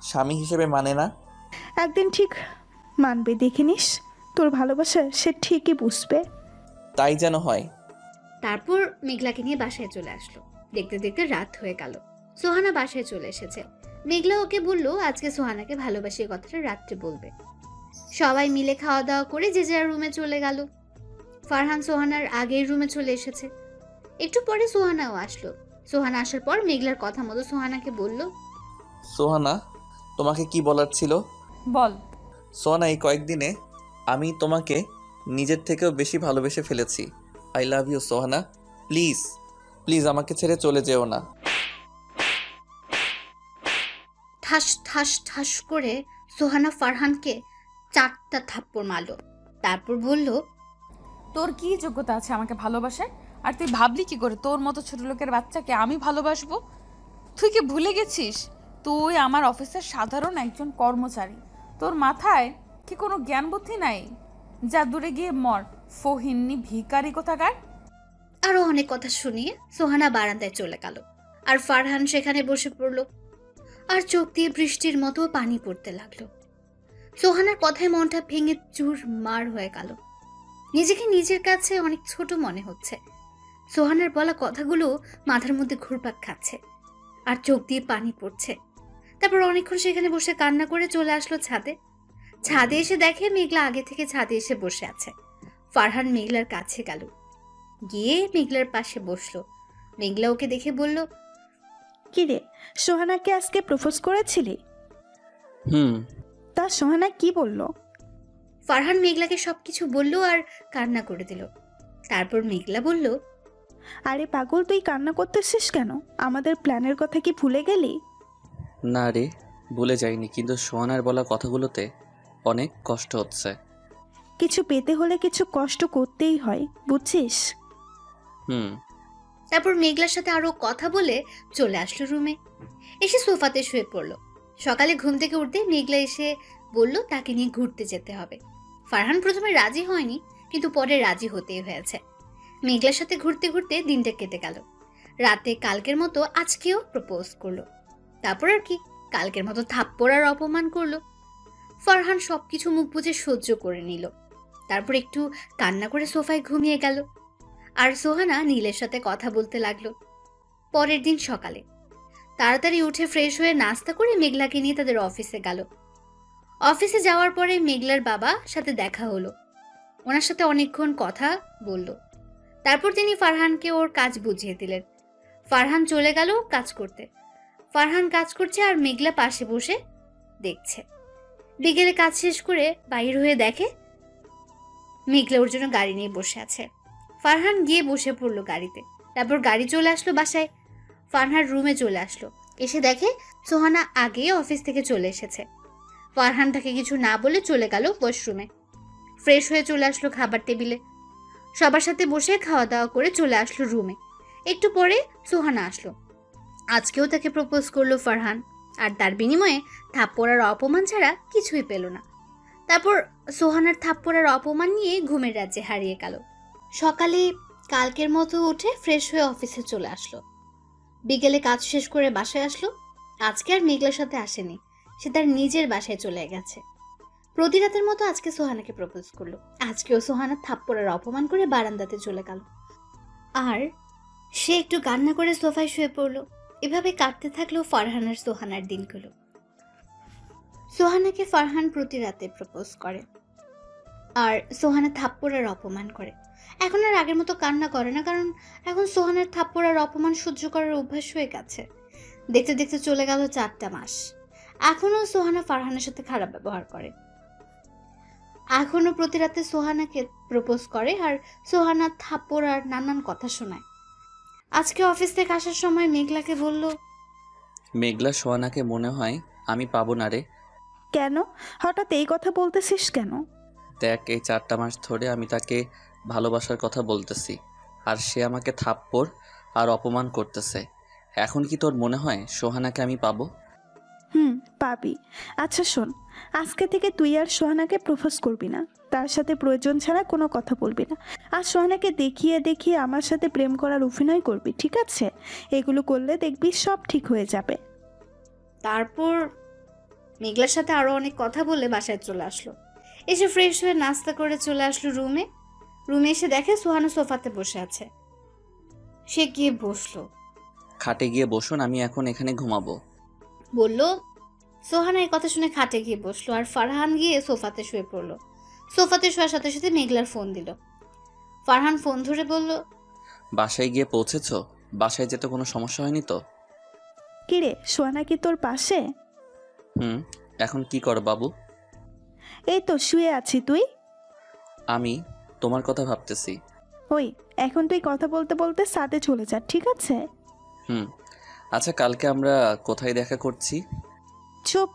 স্বামী হিসেবে মানে না। একদিন ঠিক মানবে, দেখে নিস। তোর ভালোবাসা সে ঠিকই বুঝবে। তাই যেন হয়। তারপর মেঘলাকে নিয়ে বাসায় চলে আসলো। দেখতে দেখতে রাত হয়ে গেল। সোহানা বাসায় চলে এসেছে। মেঘলা ওকে বলল আজকে সোহানাকে ভালোবাসি কথাটা রাত্রে বলবে। সবাই মিলে খাওয়া দাওয়া করে যে যার রুমে চলে গেল। ফারহান সোহানার আগের রুমে চলে এসেছে। একটু পরে সোহানাও আসলো। সোহানা আসার পর মেঘলার কথা মতো সোহানাকে বলল, সোহানা, তোমাকে কি বলার ছিল? বল। সোহানা, এই কয়েকদিনে আমি তোমাকে নিজের থেকেও বেশি ভালোবেসে ফেলেছি। I love you Sohana. Please please আমাকে ছেড়ে চলে যেও না। ঠাস ঠাস ঠাস করে সোহানা ফারহানকে 4টা থাপ্পড় মারল। তারপর বলল, তোর কি যোগ্যতা আছে আমাকে ভালোবাসার? আর তুই ভাবলি কি করে তোর মতো ছোট লোকের বাচ্চাকে আমি ভালোবাসবো? তুই কি ভুলে গেছিস তুই আমার অফিসের সাধারণ একজন কর্মচারী? তোর মাথায় কি কোনো জ্ঞান বুদ্ধি নাই? যা দূরে গিয়ে মর, ফহিন্নি ভিখারি কোথাকার। আরো অনেক কথা শুনিয়ে সোহানা বারান্দায় চলে গেল। আর ফারহান সেখানে বসে পড়ল। আর চোখ দিয়ে বৃষ্টির মতো পানি পড়তে লাগলো। সোহানার কথায় মনটা ভেঙে চুরমার হয়ে গেল। নিজেকে নিজের কাছে অনেক ছোট মনে হচ্ছে। সোহানার বলা কথাগুলো মাথার মধ্যে ঘুরপাক খাচ্ছে আর চোখ দিয়ে পানি পড়ছে। তারপর অনেকক্ষণ সেখানে বসে কান্না করে চলে আসলো ছাদে। ছাদে এসে দেখে মেঘলা আগে থেকে ছাদে এসে বসে আছে। ফারহান মেঘলার কাছে গেল, গিয়ে মেঘলার পাশে বসলো। মেঘলা ওকে দেখে বলল, কি রে, সোহানাকে আজকে প্রপোজ করেছিলি? হুম। তা সোহানা কি বলল? ফারহান মেঘলাকে সবকিছু বলল আর কান্না করে দিল। তারপর মেঘলা বলল, আরে পাগল, তুই কান্না করতেছিস কেন? আমাদের প্ল্যানের কথা কি ভুলে গেলি? না রে, ভুলে যাইনি, কিন্তু সোহানার বলা কথাগুলোতে অনেক কষ্ট হচ্ছে। কিছু পেতে হলে কিছু কষ্ট করতেই হয়, বুঝছিস? হুম। তারপর মেঘলার সাথে আরো কথা বলে চলে আসলো রুমে। এসে সোফাতে শুয়ে পড়লো। সকালে ঘুম থেকে উঠতে মেঘলা এসে বলল তাকে নিয়ে ঘুরতে যেতে হবে। ফারহান প্রথমে রাজি হয়নি, কিন্তু পরে রাজি হতেই হয়েছে। মেঘলার সাথে ঘুরতে ঘুরতে দিনটা কেটে গেল। রাতে কালকের মতো আজকেও প্রপোজ করলো। তারপর আর কি, কালকের মতো থাপ্পড় আর অপমান করলো। ফারহান সবকিছু মুখ বুজে সহ্য করে নিল। তারপর একটু কান্না করে সোফায় ঘুমিয়ে গেল। আর সোহানা নীলের সাথে কথা বলতে লাগলো। পরের দিন সকালে তাড়াতাড়ি উঠে ফ্রেশ হয়ে নাস্তা করে মেঘলাকে নিয়ে তাদের অফিসে গেল। অফিসে যাওয়ার পরে মেঘলার বাবা সাথে দেখা হলো। ওনার সাথে অনেকক্ষণ কথা বলল। তারপর তিনি ফারহানকে ওর কাজ বুঝিয়ে দিলেন। ফারহান চলে গেল কাজ করতে। ফারহান কাজ করছে আর মেঘলা পাশে বসে দেখছে। বিকেলে কাজ শেষ করে বাইর হয়ে দেখে মেঘলা ওর জন্য গাড়ি নিয়ে বসে আছে। ফারহান গিয়ে বসে পড়লো গাড়িতে। তারপর গাড়ি চলে আসলো বাসায়। ফারহান রুমে চলে আসলো। এসে দেখে সোহানা আগে অফিস থেকে চলে এসেছে। ফারহান তাকে কিছু না বলে চলে গেল ওয়াশরুমে। ফ্রেশ হয়ে চলে আসলো খাবার টেবিলে। সবার সাথে বসে খাওয়া দাওয়া করে চলে আসলো রুমে। একটু পরে সোহানা আসলো। আজকেও তাকে প্রপোজ করলো ফারহান, আর তার বিনিময়ে থাপ্পড় আর অপমান ছাড়া কিছুই পেল না। তারপর সোহানার থাপ্পড় আর অপমান নিয়ে ঘুমের রাজ্যে হারিয়ে গেল। সকালে কালকের মতো উঠে ফ্রেশ হয়ে অফিসে চলে আসলো। বিকেলে কাজ শেষ করে বাসায় আসলো। আজকে আর মেঘলার সাথে আসেনি, সে তার নিজের বাসায় চলে গেছে। প্রতি রাতের মতো আজকে সোহানাকে প্রপোজ করলো। আজকেও সোহানা থাপ্পড় আর অপমান করে বারান্দাতে চলে গেল। আর সে একটু কান্না করে সোফায় শুয়ে পড়লো। এভাবে কাটতে থাকলো ফারহান আর সোহানার দিনগুলো। সোহানাকে ফারহান প্রতি রাতে প্রপোজ করে, আর সোহানা থাপ্পড় আর অপমান করে। এখন আর আগের মতো কান্না করে না, কারণ এখন সোহানার থাপ্পড় আর অপমান সহ্য করার অভ্যাস হয়ে গেছে। দেখতে দেখতে চলে গেল 4টা মাস। এখনও সোহানা ফারহানের সাথে খারাপ ব্যবহার করে। এখনও প্রতি রাতে সোহানাকে প্রপোজ করে, আর সোহানা থাপ্পড় আর নানান কথা শোনায়। আজকে অফিস থেকে আসার সময় মেঘলাকে বলল, মেঘলা, সোহানাকে মনে হয় আমি পাবো না রে। কেন হঠাৎ এই কথা বলতেছিস কেন? দেখ, এই 4টা মাস ধরে আমি তাকে ভালোবাসার কথা বলতেছি, আর সে আমাকে থাপ্পড় আর অপমান করতেছে। এখন কি তোর মনে হয় সোহানাকে আমি পাবো? পাবি। আচ্ছা শোন, আজকে থেকে তুই আর সোহানাকে প্রপোজ করবি না, তার সাথে প্রয়োজন ছাড়া কোনো কথা বলবি না, আর সোহানাকে দেখিয়ে দেখিয়ে আমার সাথে প্রেম করার অভিনয় করবি, ঠিক আছে? এগুলো করলে দেখবি সব ঠিক হয়ে যাবে। তারপর মেঘলার সাথে আরো অনেক কথা বলে বাসায় চলে আসলো। এসে ফ্রেশ হয়ে নাস্তা করে চলে আসলো রুমে। রুমে এসে দেখে সোহানা সোফাতে বসে আছে। সে গিয়ে বসলো। খাটে গিয়ে বসুন, আমি এখন এখানে ঘুমাবো। বলল। সোহানা এই কথা শুনে খাটে গিয়ে বসলো আর ফারহান গিয়ে সোফাতে শুয়ে পড়লো। সোফাতে শোয়ার সাথে সাথে মেঘলার ফোন দিল। ফারহান ফোন ধরে বলল, বাসায় গিয়ে পৌঁছেছো? বাসায় যেতে কোনো সমস্যা হয়নি তো? কিরে, সোহানা কি তোর পাশে? এখন কি করো বাবু? এই তো শুয়ে আছি, তুই? আমি তোমার কথা ভাবতেছি। ওই, এখন তুই কথা বলতে বলতে সাথে চলে যা, ঠিক আছে? আচ্ছা, কালকে আমরা কোথায় দেখা করছি? চুপ।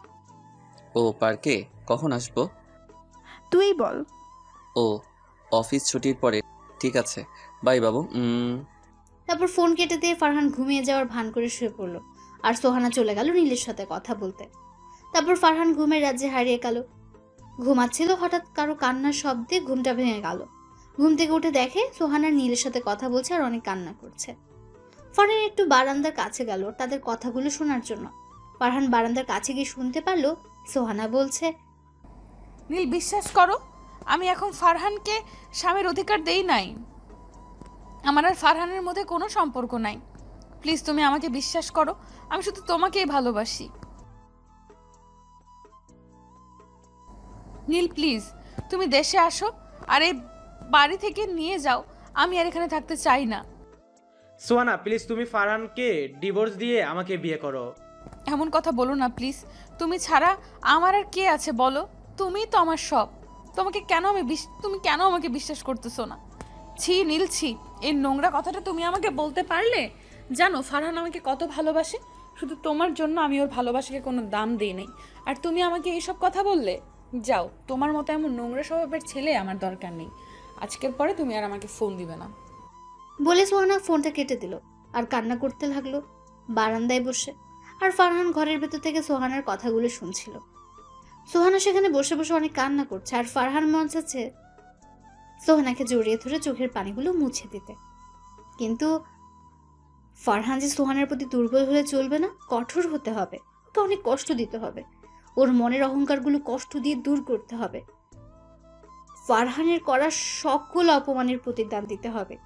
ও, পার্কে। কখন আসবো? তুই বল। ও, অফিস ছুটির পরে। ঠিক আছে, বাই বাবু। তারপর ফোন কেটে দিয়ে ফারহান ঘুমিয়ে যাওয়ার ভান করে শুয়ে পড়লো আর সোহানা চলে গেল নীলের সাথে কথা বলতে। তারপর ফারহান ঘুমের রাজ্যে হারিয়ে গেল। ঘুমাচ্ছিল, হঠাৎ কারো কান্নার শব্দে ঘুমটা ভেঙে গেল। ঘুম থেকে উঠে দেখে সোহানা নীলের সাথে কথা বলছে আর অনেক কান্না করছে। ফারহান একটু বারান্দার কাছে গেল তাদের কথাগুলো শোনার জন্য। ফারহান বারান্দার কাছে গিয়ে শুনতে পারলো সোহানা বলছে, নীল, বিশ্বাস করো, আমি এখন ফারহানকে স্বামীর অধিকার দেই নাই। আমার আর ফারহানের মধ্যে কোনো সম্পর্ক নাই। প্লিজ তুমি আমাকে বিশ্বাস করো, আমি শুধু তোমাকেই ভালোবাসি। নীল প্লিজ, তুমি দেশে আসো আর এই বাড়ি থেকে নিয়ে যাও। আমি আর এখানে থাকতে চাই না। সোহানা প্লিজ, তুমি ফারহানকে ডিভোর্স দিয়ে আমাকে বিয়ে করো। এমন কথা বলো না প্লিজ। তুমি ছাড়া আমার আর কে আছে বলো? তুমিই তো আমার সব। তুমি কেন আমাকে বিশ্বাস করতেছো না? ছি নীল, ছি। এই নোংরা কথাটা তুমি আমাকে বলতে পারলে? জানো ফারহান আমাকে কত ভালোবাসে। শুধু তোমার জন্য আমি ওর ভালোবাসাকে কোনো দাম দিই নাই, আর তুমি আমাকে এইসব কথা বললে? যাও, তোমার মতো এমন নোংরা স্বভাবের ছেলে আমার দরকার নেই। আজকের পরে তুমি আর আমাকে ফোন দিবে না। বলে সোহানা ফোনটা কেটে দিল আর কান্না করতে লাগলো বারান্দায় বসে। আর ফারহান ঘরের ভেতর থেকে সোহানার কথাগুলো শুনছিল। সোহানা সেখানে বসে বসে অনেক কান্না করছে আর ফারহান মন চাচ্ছে সোহানাকে জড়িয়ে ধরে চোখের পানিগুলো মুছে দিতে। কিন্তু ফারহান যে সোহানার প্রতি দুর্বল হলে চলবে না, কঠোর হতে হবে, ওকে অনেক কষ্ট দিতে হবে, ওর মনের অহংকারগুলো কষ্ট দিয়ে দূর করতে হবে, ফারহানের করা সকল অপমানের প্রতিদান দিতে হবে।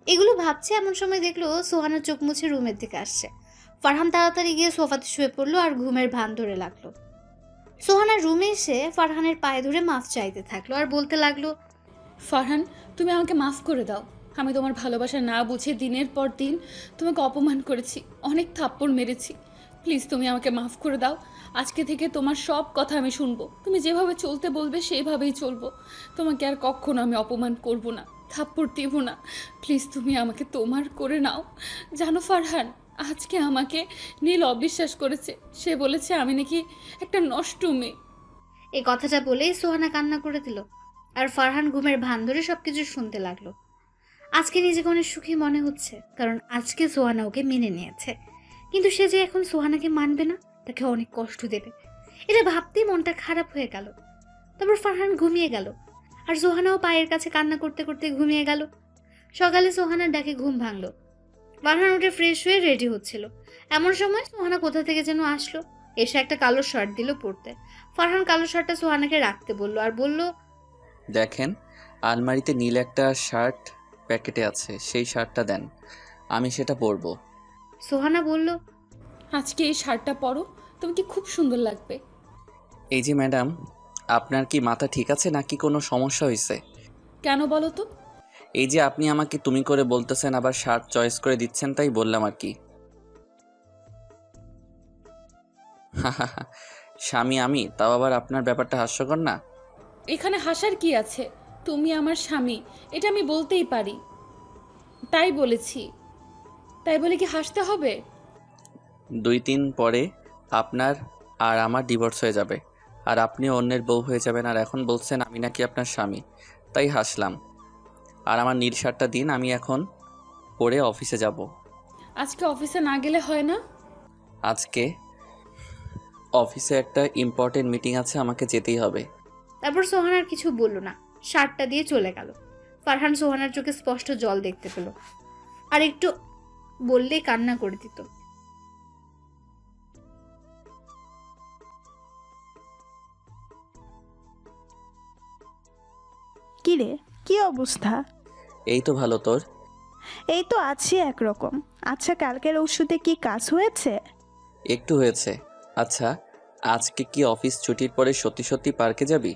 এগুলো ভাবছে এমন সময় দেখলো সোহানা চোখ মুছে রুমের দিকে আসছে। ফারহান তাড়াতাড়ি গিয়ে সোফাতে শুয়ে পড়লো আর ঘুমের ভান ধরে লাগলো। সোহানা রুমে এসে ফারহানের পায়ে ধরে মাফ চাইতে থাকলো আর বলতে লাগলো, ফারহান, তুমি আমাকে মাফ করে দাও। আমি তোমার ভালোবাসা না বুঝে দিনের পর দিন তোমাকে অপমান করেছি, অনেক থাপ্পড় মেরেছি। প্লিজ তুমি আমাকে মাফ করে দাও। আজকে থেকে তোমার সব কথা আমি শুনবো। তুমি যেভাবে চলতে বলবে সেইভাবেই চলবো। তোমাকে আর কখনো আমি অপমান করব না, থাপ্পড় দেব না। প্লিজ তুমি আমাকে তোমার করে নাও। জানো ফারহান, আজকে আমাকে নীল অবিশ্বাস করেছে। সে বলেছে আমি নাকি একটা নষ্ট মেয়ে। এই কথাটা বলেই সোহানা কান্না করে দিল আর ফারহান ঘুমের ভান ধরে সবকিছু শুনতে লাগলো। আজকে নিজেকে অনেক সুখী মনে হচ্ছে, কারণ আজকে সোহানা ওকে মেনে নিয়েছে। কিন্তু সে যে এখন সোহানাকে মানবে না, তাকে অনেক কষ্ট দেবে, এটা ভাবতেই মনটা খারাপ হয়ে গেল। তারপর ফারহান ঘুমিয়ে গেল আর সোহানাও পায়ের কাছে কান্না করতে করতে ঘুমিয়ে গেল। সকালে সোহানার ডাকে ঘুম ভাঙলো। ফারহান উঠে ফ্রেশ হয়ে রেডি হচ্ছিল। এমন সময় সোহানা কোথা থেকে যেন আসলো, এসে একটা কালো শার্ট দিল পরতে। ফারহান কালো শার্টটা সোহানাকে রাখতে বললো আর বলল, দেখেন, আলমারিতে নীল একটা শার্ট প্যাকেটে আছে, সেই শার্টটা দেন, আমি সেটা পরবো। সোহানা বলল, আজকে এই শার্টটা পরো, তোমাকে খুব সুন্দর লাগবে। এই যে ম্যাডাম, আপনার কি মাথা ঠিক আছে নাকি কোনো সমস্যা হয়েছে? কেন বলো তো? এই যে আপনি আমাকে তুমি করে বলতেছেন, আবার শার্ট চয়েস করে দিচ্ছেন, তাই বললাম আর কি। স্বামী আমি, তাও আবার আপনার ব্যাপারটা হাস্যকর না? এখানে হাসার কি আছে? তুমি আমার স্বামী, এটা আমি বলতেই পারি, তাই বলেছি। তাই বলে কি হাসতে হবে? 2-3 পরে আপনার আর আমার ডিভোর্স হয়ে যাবে, আর আপনিও অন্যের বউ হয়ে যাবেন, আর এখন বলছেন আমি নাকি আপনার স্বামী, তাই হাসলাম। আর আমার নীল শার্টটা দিন, আমি এখন পরে অফিসে যাব। আজকে অফিসে না গেলে হয় না? আজকে অফিসে একটা ইম্পর্টেন্ট মিটিং আছে, আমাকে যেতেই হবে। তারপর সোহান আর কিছু বলল না, শার্টটা দিয়ে চলে গেল। ফারহান সোহানার চোখে স্পষ্ট জল দেখতে পেল, আর একটু বললেই কান্না করে দিত। কি রে, কি অবস্থা? এই তো ভালো, তোর? এই তো আছি একরকম। আচ্ছা, কালকের ওষুধে কি কাজ হয়েছে? একটু হয়েছে। আচ্ছা, আজকে কি অফিস ছুটির পরে সত্যি সত্যি পার্কে যাবি?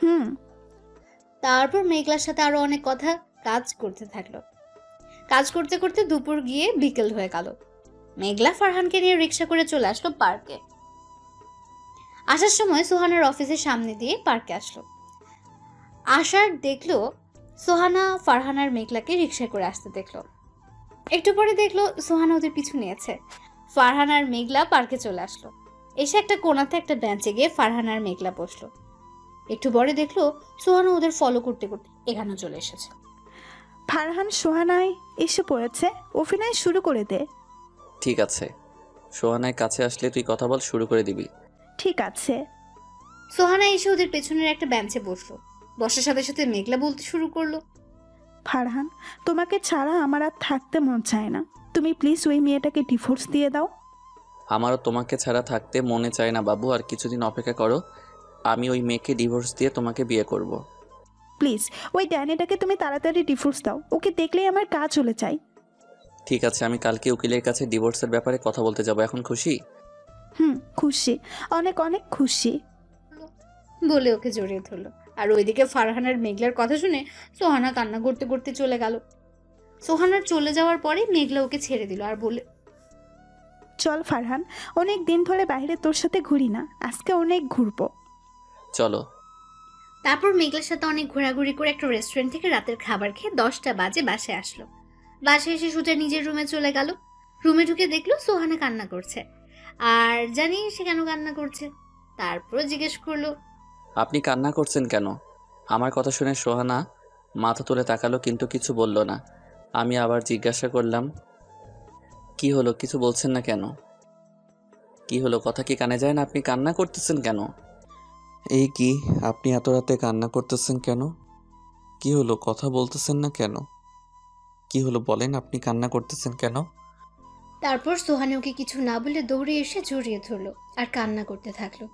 হুম। তারপর মেঘলার সাথে আরো অনেক কথা কাজ করতে থাকলো। কাজ করতে করতে দুপুর গিয়ে বিকেল হয়ে গেল। মেঘলা ফারহানকে নিয়ে রিক্সা করে চলে আসলো পার্কে। আসার সময় সোহানার অফিসের সামনে দিয়ে পার্কে আসলো। আসার দেখলো সোহানা ফারহান আর মেঘলাকে রিক্সা করে আসতে দেখলো। একটু পরে দেখলো সোহানা ওদের পিছু নিয়েছে। ফারহান আর মেঘলা পার্কে চলে আসলো। এসে একটা কোণাতে একটা বেঞ্চে গিয়ে ফারহান আর মেঘলা বসলো। একটু পরে দেখলো সোহানা ওদের ফলো করতে করতে এখানে চলে এসেছে। ফারহান সোহানায় এসে পড়েছে, অভিনয় শুরু করে দে। ঠিক আছে, সোহানায় কাছে আসলে তুই কথা বল, শুরু করে দিবি। ঠিক আছে। সোহানা এসে ওদের পেছনের একটা বেঞ্চে বসলো। বসার সাথে সাথে মেঘলা বলতে শুরু করলো, ফারহান, তোমাকে ছাড়া আমার আর থাকতে মন চায় না। তুমি প্লিজ ওই মেয়েটাকে ডিভোর্স দিয়ে দাও। আমারও তোমাকে ছাড়া থাকতে মনে চায় না বাবু, আর কিছুদিন অপেক্ষা করো। আমি ওই মেয়েকে ডিভোর্স দিয়ে তোমাকে বিয়ে করব। প্লিজ ওই ড্যানিটাকে তুমি তাড়াতাড়ি ডিভোর্স দাও, ওকে দেখলেই আমার কাজ চলে যায়। ঠিক আছে, আমি কালকে উকিলের কাছে ডিভোর্সের ব্যাপারে কথা বলতে যাব। এখন খুশি? খুশি, অনেক অনেক খুশি। বলে ওকে জড়িয়ে ধরলো। আর ওইদিকে ফারহান আর মেঘলার কথা শুনে সোহানা কান্না করতে করতে চলে গেল। সোহানার চলে যাওয়ার পরে মেঘলা ওকে ছেড়ে দিল আর বলে, চল ফারহান, অনেক দিন ধরে বাইরে তোর সাথে ঘুরি না, আজকে অনেক ঘুরবো। চলো। তারপর মেঘলার সাথে অনেক ঘোরাঘুরি করে একটা রেস্টুরেন্ট থেকে রাতের খাবার খেয়ে 10টা বাজে বাসায় আসলো। বাসায় এসে সোজা নিজের রুমে চলে গেল। রুমে ঢুকে দেখলো সোহানা কান্না করছে, আর জানি সে কেন কান্না করছে। তারপর জিজ্ঞেস করলো, আপনি কান্না করছেন কেন? আমার কথা শুনে সোহানা মাথা তুলে তাকালো, কিন্তু কিছু বলল না। আমি আবার জিজ্ঞাসা করলাম, কি হলো, কিছু বলছেন না কেন? কি হলো, কথা কি কানে যায় না? আপনি কান্না করতেছেন কেন? এই কি, আপনি এত রাতে কান্না করতেছেন কেন? কি হলো, কথা বলতেছেন না কেন? কি হলো বলেন, আপনি কান্না করতেছেন কেন? তারপর সোহানা ওকে কিছু না বলে দৌড়ে এসে জড়িয়ে ধরলো আর কান্না করতে থাকলো।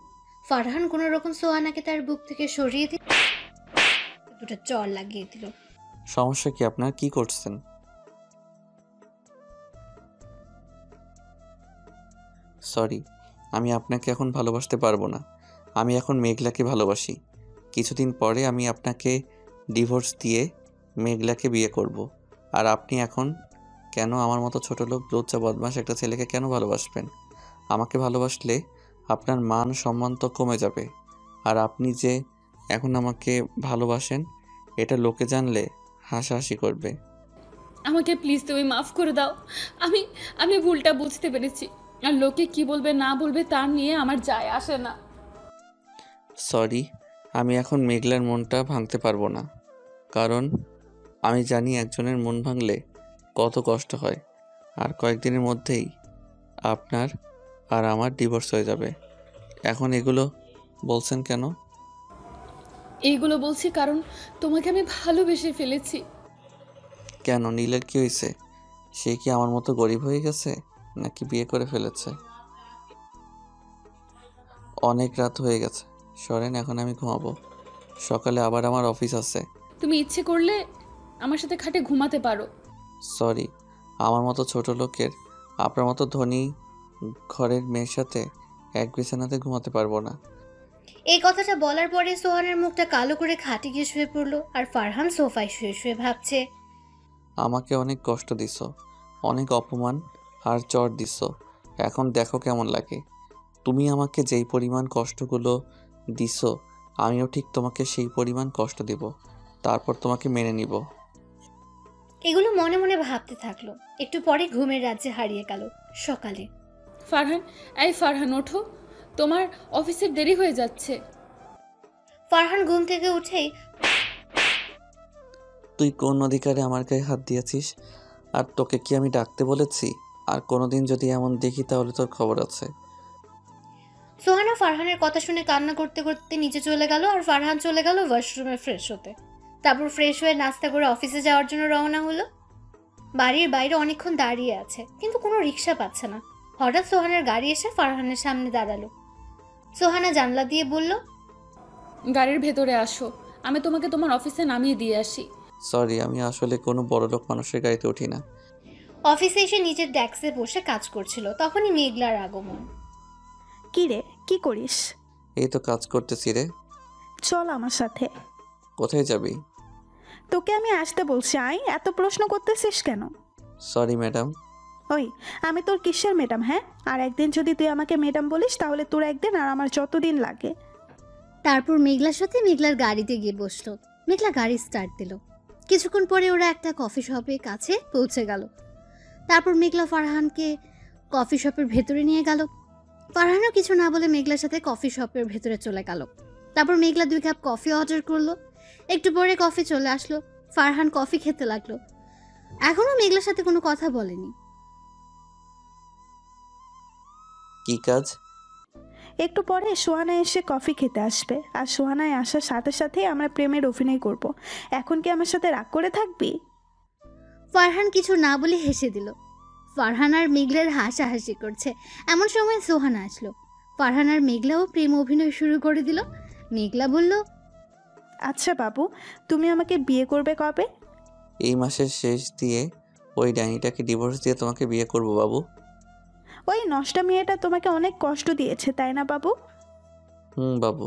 ফারহান কোনো রকম সোহানাকে তার বুক থেকে সরিয়ে দিয়ে দুটো চড় লাগিয়ে দিল। সমস্যা কি আপনার, কি করছেন? সরি, আমি আপনাকে এখন ভালোবাসতে পারবো না। আমি এখন মেঘলাকে ভালোবাসি। কিছুদিন পরে আমি আপনাকে ডিভোর্স দিয়ে মেঘলাকে বিয়ে করব। আর আপনি এখন কেন আমার মতো ছোট লোক লজ্জা বদমাশ একটা ছেলেকে কেন ভালোবাসবেন? আমাকে ভালোবাসলে আপনার মান সম্মান তো কমে যাবে। আর আপনি যে এখন আমাকে ভালোবাসেন এটা লোকে জানলে হাসাহাসি করবে। আমাকে প্লিজ তুমি মাফ করে দাও। আমি আমি ভুলটা বুঝতে পেরেছি, আর লোকে কি বলবে না বলবে তা নিয়ে আমার যায় আসে না। সরি, আমি এখন মেঘলার মনটা ভাঙতে পারবো না, কারণ আমি জানি একজনের মন ভাঙলে কত কষ্ট হয়। আর কয়েকদিনের মধ্যেই আপনার আর আমার ডিভোর্স হয়ে যাবে। এখন এগুলো বলছেন কেন? এইগুলো বলছি কারণ তোমাকে আমি ভালোবেসে ফেলেছি। কেন, নীলের কি হয়েছে? সে কি আমার মতো গরিব হয়ে গেছে, নাকি বিয়ে করে ফেলেছে? অনেক রাত হয়ে গেছে, সরেন, এখন আমি ঘুমাবো। সকালে আবার আমার অফিস আছে। তুমি ইচ্ছে করলে আমার সাথে খাটে ঘুমাতে পারো। সরি, আমার মতো ছোট লোকের, আপনার মতো ধনী ঘরের মেয়ের সাথে এক বিছানাতে ঘুমাতে পারবো না। এই কথাটা বলার পরে সোহানের মুখটা কালো করে খাটে গিয়ে শুয়ে পড়লো। আর ফারহান সোফায় শুয়ে শুয়ে ভাবছে, আমাকে অনেক কষ্ট দিছো, অনেক অপমান আর চড় দিছো। এখন দেখো কেমন লাগে। তুমি আমাকে যেই পরিমাণ কষ্টগুলো দিছো, আমিও ঠিক তোমাকে সেই পরিমাণ কষ্ট দিব। তারপর তোমাকে মেনে নিব। এগুলো মনে মনে ভাবতে থাকলো। একটু পরে ঘুমের রাজ্যে হারিয়ে গেল। সকালে ফারহান, এই ফারহান ওঠো, তোমার অফিসের দেরি হয়ে যাচ্ছে। ফারহান ঘুম থেকে উঠেই, তুই কোন অধিকারে আমার গায়ে হাত দিয়েছিস? আর তোকে কি আমি ডাকতে বলেছি? আর কোনোদিন যদি এমন দেখি তাহলে তোর খবর আছে। সোহানা ফারহানের কথা শুনে কান্না করতে করতে নিচে চলে গেল আর ফারহান চলে গেল ওয়াশরুমে ফ্রেশ হতে। তারপর ফ্রেশ হয়ে নাস্তা করে অফিসে যাওয়ার জন্য রওনা হলো। বাড়ির বাইরে অনেকক্ষণ দাঁড়িয়ে আছে কিন্তু কোনো রিক্সা পাচ্ছে না। হঠাৎ সোহানার গাড়ি এসে ফারহানের সামনে দাঁড়ালো। সোহানা জানলা দিয়ে বলল, গাড়ির ভেতরে আসো, আমি তোমাকে তোমার অফিসে নামিয়ে দিয়ে আসি। সরি, আমি আসলে কোনো বড়লোক মানুষের গাড়িতে উঠি না। অফিসে এসে নিজের ডেস্কে বসে কাজ করছিল, তখনই মেঘলার আগমন। কি রে, কি করিস? এই তো কাজ করতেছি রে। চল আমার সাথে। কোথায় যাবি? তোকে আমি আসতে বলছি, এত প্রশ্ন করতেছিস কেন? Sorry madam. ওই, আমি তোর কিসের ম্যাডাম? হ্যাঁ, আর একদিন যদি তুই আমাকে ম্যাডাম বলিস তাহলে তোর একদিন আর আমার যতদিন লাগে। তারপর মেঘলার সাথে মেঘলার গাড়িতে গিয়ে বসলো। মেঘলা গাড়ি স্টার্ট দিল। কিছুক্ষণ পরে ওরা একটা কফি শপের কাছে পৌঁছে গেল। তারপর মেঘলা ফারহানকে কফি শপের ভেতরে নিয়ে গেল। ফারহানও কিছু না বলে মেঘলার সাথে কফি শপের ভেতরে চলে গেল। তারপর মেঘলা 2 কাপ কফি অর্ডার করলো। একটু পরে কফি চলে আসলো। ফারহান কফি খেতে লাগলো। এখনো মেঘলার সাথে কোনো কথা বলেনি। কি কাজ? একটু পরে সোহানা এসে কফি খেতে আসবে, আর সোহানায় আসার সাথে সাথেই আমরা প্রেমের অভিনয় করব। এখন কি আমার সাথে রাগ করে থাকবি? ফারহান কিছু না বলে হেসে দিল। ফারহান আর মেঘলার হাসাহাসি করছে। এমন সময় সোহানা আসলো। ফারহান আর মেঘলাও প্রেম অভিনয় শুরু করে দিল। মেঘলা বলল, আচ্ছা বাবু, তুমি আমাকে বিয়ে করবে কবে? এই মাসের শেষ দিয়ে ওই ডাইনিটাকে ডিভোর্স দিয়ে তোমাকে বিয়ে করব বাবু। ওই নষ্টা মেয়েটা তোমাকে অনেক কষ্ট দিয়েছে, তাই না বাবু? বাবু।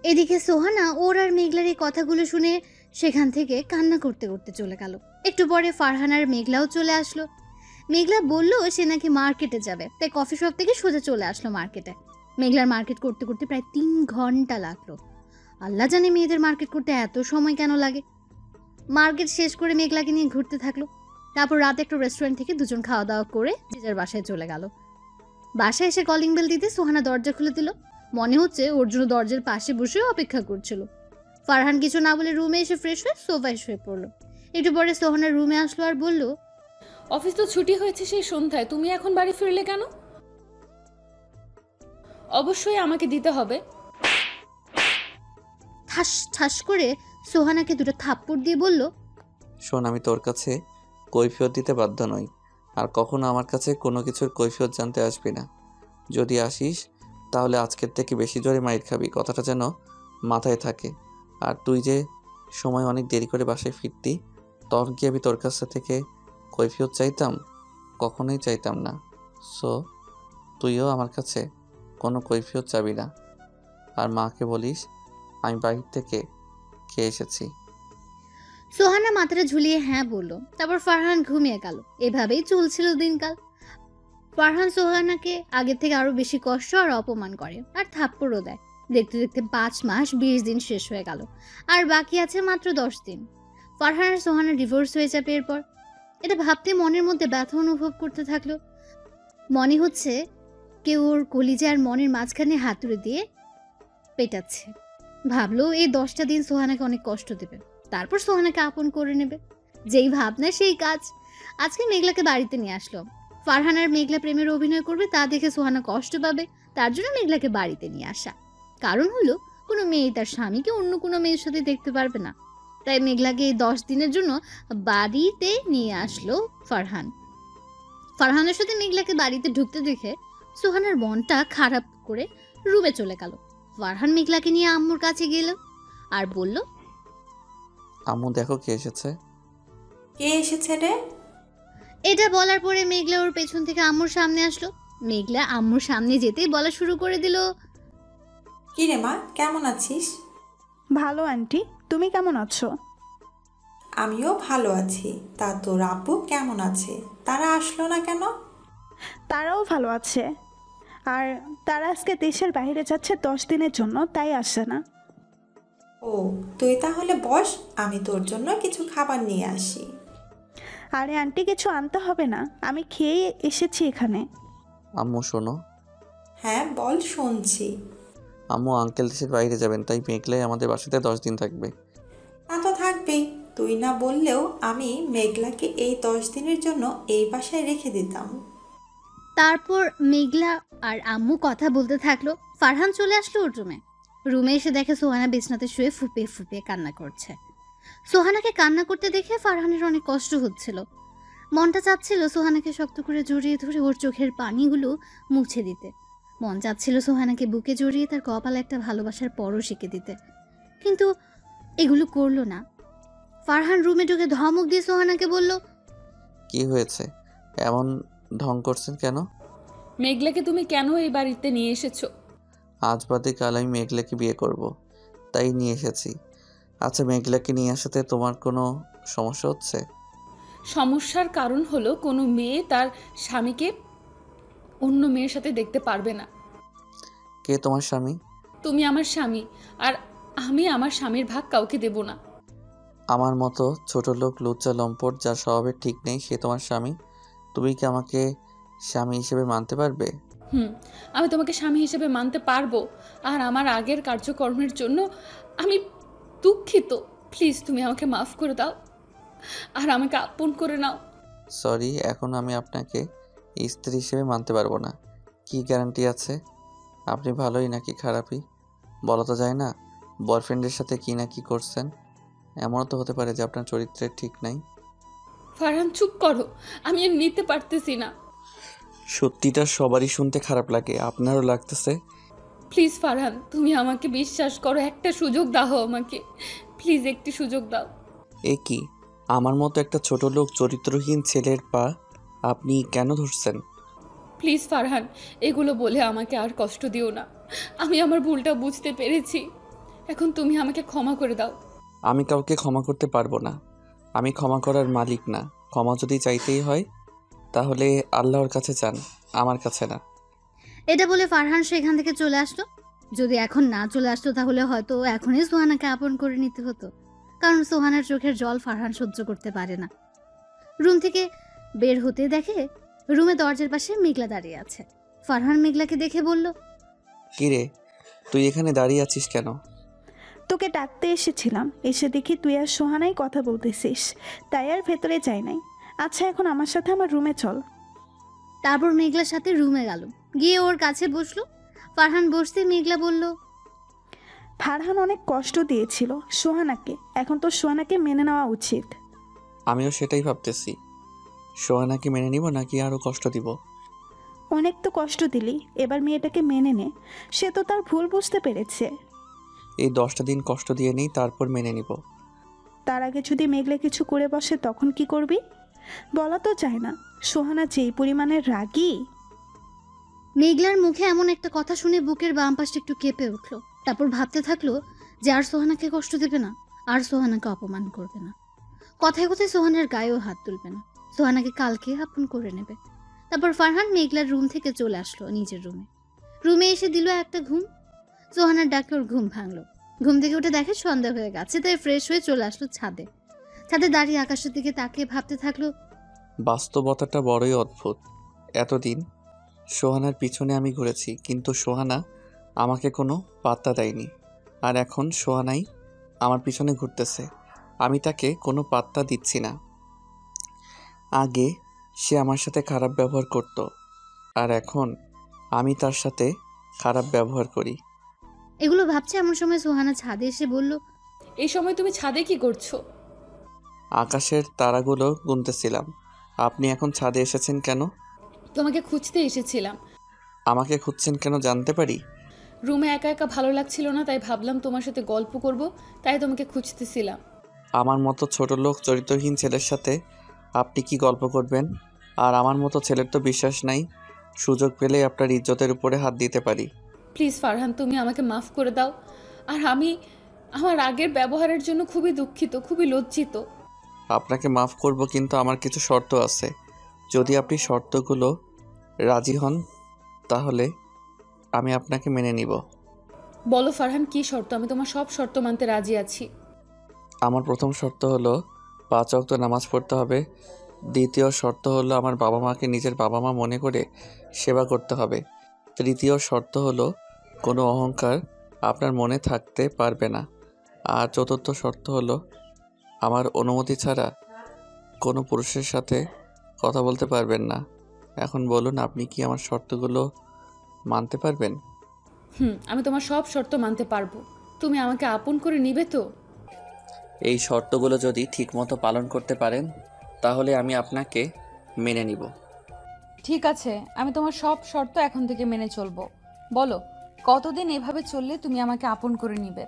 এদিকে সোহানা ওর আর মেঘলার এই কথাগুলো শুনে সেখান থেকে কান্না করতে করতে চলে গেল। একটু পরে ফারহান আর মেঘলাও চলে আসলো। মেঘলা বলল সে নাকি মার্কেটে যাবে, তাই কফি শপ থেকে সোজা চলে আসলো মার্কেটে। মেঘলার মার্কেট করতে করতে প্রায় 3 ঘন্টা লাগলো। আল্লাহ জানে মেয়েদের মার্কেট করতে এত সময় কেন লাগে। মার্কেট শেষ করে মেঘলাকে নিয়ে ঘুরতে থাকলো। তারপর রাতে একটা রেস্টুরেন্ট থেকে দুজন খাওয়া দাওয়া করে যে যার বাসায় চলে গেল। বাসায় এসে কলিং বেল দিতে সোহানা দরজা খুলে দিল। মনে হচ্ছে ওর জন্য দরজার পাশে বসে অপেক্ষা করছিল। ফারহান কিছু না বলে রুমে এসে ফ্রেশ হয়ে সোফায় শুয়ে পড়লো। একটু পরে সোহানা রুমে আসলো আর বলল, অফিস তো ছুটি হয়েছে সেই সন্ধ্যায়, তুমি এখন বাড়ি ফিরলে কেন? অবশ্যই আমাকে দিতে হবে। ঠাস ঠাস করে সোহানাকে 2টা থাপ্পড় দিয়ে বলল, শোন, আমি তোর কাছে কৈফিয়ত দিতে বাধ্য নই, আর কখনো আমার কাছে কোনো কিছুর কৈফিয়ত জানতে আসবি না। যদি আসিস তাহলে আজকের থেকে বেশি জোরে মাইর খাবি, কথাটা যেন মাথায় থাকে। আর তুই যে সময় অনেক দেরি করে বাসায় ফিরতি, তখন কি আমি তোর কাছ থেকে কৈফিয়ত চাইতাম? কখনোই চাইতাম না। সো তুইও আমার কাছে কোনো কৈফিয়ত চাবি না। আর মাকে বলিস আমি বাহির থেকে খেয়ে এসেছি। সোহানা মাথাটা ঝুলিয়ে হ্যাঁ বলল। তারপর ফারহান ঘুমিয়ে গেল। এভাবেই চলছিল দিনকাল। ফারহান সোহানাকে আগের থেকে আরো বেশি কষ্ট আর অপমান করে আর থাপ্পড়ও দেয়। দেখতে দেখতে 5 মাস 20 দিন শেষ হয়ে গেল, আর বাকি আছে মাত্র 10 দিন। ফারহান আর সোহানা ডিভোর্স হয়ে যাবে এরপর। এটা ভাবতে মনের মধ্যে ব্যথা অনুভব করতে থাকলো। মনে হচ্ছে কেউ ওর কলিজা আর মনের মাঝখানে হাতুড়ে দিয়ে পেটাচ্ছে। ভাবলো এই 10টা দিন সোহানাকে অনেক কষ্ট দেবে, তারপর সোহানাকে আপন করে নেবে। যেই ভাবনা সেই কাজ। আজকে মেঘলাকে বাড়িতে নিয়ে আসলো। ফারহান আর মেঘলা প্রেমের অভিনয় করবে তা দেখে সোহানা কষ্ট পাবে, তার জন্য মেঘলাকে বাড়িতে নিয়ে আসা। কারণ হলো কোনো মেয়ে তার স্বামীকে অন্য কোনো মেয়ের সাথে দেখতে পারবে না। তাই মেঘলাকে এই 10 দিনের জন্য বাড়িতে নিয়ে আসলো ফারহান। ফারহানের সাথে মেঘলাকে বাড়িতে ঢুকতে দেখে সোহানার মনটা খারাপ করে রুমে চলে গেল। ফারহান মেঘলাকে নিয়ে আম্মুর কাছে গেল আর বলল, আম্মু দেখো কে এসেছে। কে এসেছে রে? এটা বলার পরে মেঘলা ওর পেছন থেকে আম্মুর সামনে আসলো। মেঘলা আম্মুর সামনে যেতেই বলা শুরু করে দিল, কি রে মা, কেমন আছিস? ভালো আন্টি, তুমি কেমন আছো? আমিও ভালো আছি। তা তোর আব্বু কেমন আছে? তারা আসলো না কেন? তারাও ভালো আছে, আর তারা আজকে দেশের বাইরে যাচ্ছে 10 দিনের জন্য, তাই আসে না। ও, তুই তাহলে বস, আমি তোর জন্য কিছু খাবার নিয়ে আসি। আরে আন্টি, কিছু আনতে হবে না, আমি খেয়ে এসেছি এখানে। আম্মু শোনো। হ্যাঁ বল, শুনছি। আম্মু আঙ্কেল দেশের বাইরে যাবেন, তাই মেঘলাই আমাদের বাসাতে 10 দিন থাকবে। তা তো থাকবেই, তুই না বললেও আমি মেঘলাকে এই 10 দিনের জন্য এই বাসায় রেখে দিতাম। তারপর মেঘলা আর আম্মু কথা বলতে থাকলো। ফারহান চলে আসলো ওর রুমে। রুমে এসে দেখে সোহানা বিছনাতে শুয়ে ফুপিয়ে ফুপিয়ে কান্না করছে। সোহানাকে কান্না করতে দেখে ফারহানের অনেক কষ্ট হচ্ছিল। মনটা চাচ্ছিল সোহানাকে শক্ত করে জড়িয়ে ধরে ওর চোখের পানিগুলো মুছে দিতে। মন চাচ্ছিল সোহানাকে বুকে জড়িয়ে তার কপালে একটা ভালোবাসার পরশ এঁকে দিতে, কিন্তু এগুলো করলো না। ফারহান রুমে ঢুকে ধমক দিয়ে সোহানাকে বলল, কি হয়েছে, এমন ঢং করছেন কেন? মেঘলাকে তুমি কেন এই বাড়িতে নিয়ে এসেছো? আজ বাদে কাল আমি মেঘলাকে বিয়ে করব, তাই নিয়ে এসেছি। আচ্ছা, মেঘলাকে নিয়ে আসাতে তোমার কোনো সমস্যা হচ্ছে? সমস্যার কারণ হলো কোনো মেয়ে তার স্বামীকে অন্য মেয়ের সাথে দেখতে পারবে না। কে তোমার স্বামী? তুমি আমার স্বামী, আর আমি আমার স্বামীর ভাগ কাউকে দেব না। আমার মতো ছোট লোক, লুচ্চা লম্পট, যার স্বভাবের ঠিক নেই, সে তোমার স্বামী? তুমি কি আমাকে স্বামী হিসেবে মানতে পারবে? আমি তোমাকে স্বামী হিসেবে মানতে পারবো, আর আমার আগের কার্যকর্মের জন্য আমি দুঃখিত। প্লিজ তুমি আমাকে মাফ করে দাও আর আমাকে আপন করে নাও। সরি, এখন আমি আপনাকে স্ত্রী হিসেবে মানতে পারবো না। কি গ্যারান্টি আছে আপনি ভালোই নাকি খারাপই? বলা তো যায় না। বয়ফ্রেন্ডের সাথে কি না কি করছেন, এমনও তো হতে পারে যে আপনার চরিত্রের ঠিক নাই। ফারহান চুপ করো, আমি আর নিতে পারতেছি না। সত্যিটা সবারই শুনতে খারাপ লাগে, আপনারও লাগতেছে? প্লিজ ফারহান, তুমি আমাকে বিশ্বাস করো, একটা সুযোগ দাও আমাকে, প্লিজ একটি সুযোগ দাও। এ কি, আমার মতো একটা ছোট লোক, চরিত্রহীন ছেলের পা আপনি কেন ধরছেন? প্লিজ ফারহান, এগুলো বলে আমাকে আর কষ্ট দিও না। আমি আমার ভুলটা বুঝতে পেরেছি, এখন তুমি আমাকে ক্ষমা করে দাও। আমি কাউকে ক্ষমা করতে পারবো না। আমি ক্ষমা করার মালিক না। ক্ষমা যদি চাইতেই হয় তাহলে আল্লাহর কাছে চান, আমার কাছে না। এটা বলে ফারহান সেখান থেকে চলে আসলো। যদি এখন না চলে আসতো তাহলে হয়তো এখনই সোহানাকে আপন করে নিতে হতো, কারণ সোহানার চোখের জল ফারহান সহ্য করতে পারে না। রুম থেকে বের হতে দেখে রুমে দরজার পাশে মেঘলা দাঁড়িয়ে আছে। ফারহান মেঘলাকে দেখে বলল, কিরে, তুই এখানে দাঁড়িয়ে আছিস কেন? তোকে ডাকতে এসেছিলাম, এসে দেখি তুই আর সোহানাই কথা বলতেছিস, তাই আর ভেতরে যাই নাই। আচ্ছা, এখন আমার সাথে আমার রুমে চল। তারপর মেঘলার সাথে রুমে গেল, গিয়ে ওর কাছে বসলো। ফারহান বসতে মেঘলা বলল, ফারহান অনেক কষ্ট দিয়েছিল সোহানাকে, এখন তো সোহানাকে মেনে নেওয়া উচিত। আমিও সেটাই ভাবতেছি, সোহানাকে মেনে নিব নাকি আরও কষ্ট দিব। অনেক তো কষ্ট দিলি, এবার মেয়েটাকে মেনে নে, সে তো তার ভুল বুঝতে পেরেছে। এই 10টা দিন কষ্ট দিয়ে নেই, তারপর মেনে নিব। তার আগে যদি মেঘলা কিছু করে বসে তখন কি করবি? বলা তো যায় না, সোহানা যেই পরিমাণের রাগী। মেঘলার মুখে এমন একটা কথা শুনে বুকের বাম পাশটা একটু কেঁপে উঠলো। তারপর ভাবতে থাকলো যে আর সোহানাকে কষ্ট দেবে না, আর সোহানাকে অপমান করবে না, কথায় কথায় সোহানার গায়েও হাত তুলবে না, সোহানাকে কালকে আপন করে নেবে। তারপর ফারহান মেঘলার রুম থেকে চলে আসলো নিজের রুমে। রুমে এসে দিল একটা ঘুম। সোহানার ডাকে ওর ঘুম ভাঙলো। ঘুম থেকে উঠে দেখে সন্ধ্যা হয়ে গেছে, তাই ফ্রেশ হয়ে চলে আসলো ছাদে। ছাদে দাঁড়িয়ে আকাশের দিকে তাকিয়ে ভাবতে থাকলো, বাস্তবতাটা বড়ই অদ্ভুত। এতদিন সোহানার পিছনে আমি ঘুরেছি, কিন্তু সোহানা আমাকে কোনো পাত্তা দেয়নি। আর এখন সোহানাই আমার পিছনে ঘুরতেছে, আমি তাকে কোনো পাত্তা দিচ্ছি না। আগে সে আমার সাথে খারাপ ব্যবহার করত, আর এখন আমি তার সাথে খারাপ ব্যবহার করি। এগুলো ভাবছে এমন সময় সোহানা ছাদে এসে বলল, এই সময় তুমি ছাদে কি করছো? আকাশের তারাগুলো গুনতেছিলাম। আপনি এখন ছাদে এসেছেন কেন? তোমাকে খুঁজতে এসেছিলাম। আমাকে খুঁজছেন কেন জানতে পারি? রুমে একা একা ভালো লাগছিল না, তাই ভাবলাম তোমার সাথে গল্প করব, তাই তোমাকে খুঁজতেছিলাম। আমার মতো ছোট লোক, চরিত্রহীন ছেলের সাথে আপনি কি গল্প করবেন? আর আমার মতো ছেলের তো বিশ্বাস নাই, সুযোগ পেলেই আপনার ইজ্জতের উপরে হাত দিতে পারি। প্লিজ ফারহান, তুমি আমাকে মাফ করে দাও। আর আমি আমার আগের ব্যবহারের জন্য খুবই দুঃখিত, খুবই লজ্জিত। আপনাকে মাফ করব, কিন্তু আমার কিছু শর্ত আছে। যদি আপনি শর্তগুলো রাজি হন তাহলে আমি আপনাকে মেনে নিব। বলো ফারহান, কি শর্ত? আমি তোমার সব শর্ত মানতে রাজি আছি। আমার প্রথম শর্ত হলো 5 ওয়াক্ত নামাজ পড়তে হবে। দ্বিতীয় শর্ত হলো আমার বাবা মাকে নিজের বাবা মা মনে করে সেবা করতে হবে। তৃতীয় শর্ত হলো কোনো অহংকার আপনার মনে থাকতে পারবে না। আর চতুর্থ শর্ত হলো আমার অনুমতি ছাড়া কোনো পুরুষের সাথে কথা বলতে পারবেন না। এখন বলুন, আপনি কি আমার শর্তগুলো মানতে পারবেন? আমি তোমার সব শর্ত মানতে পারবো। তুমি আমাকে আপন করে নিবে তো? এই শর্তগুলো যদি ঠিকমতো পালন করতে পারেন তাহলে আমি আপনাকে মেনে নিব। ঠিক আছে, আমি তোমার সব শর্ত এখন থেকে মেনে চলবো। বলো, কতদিন এভাবে চললে তুমি আমাকে আপন করে নিবে?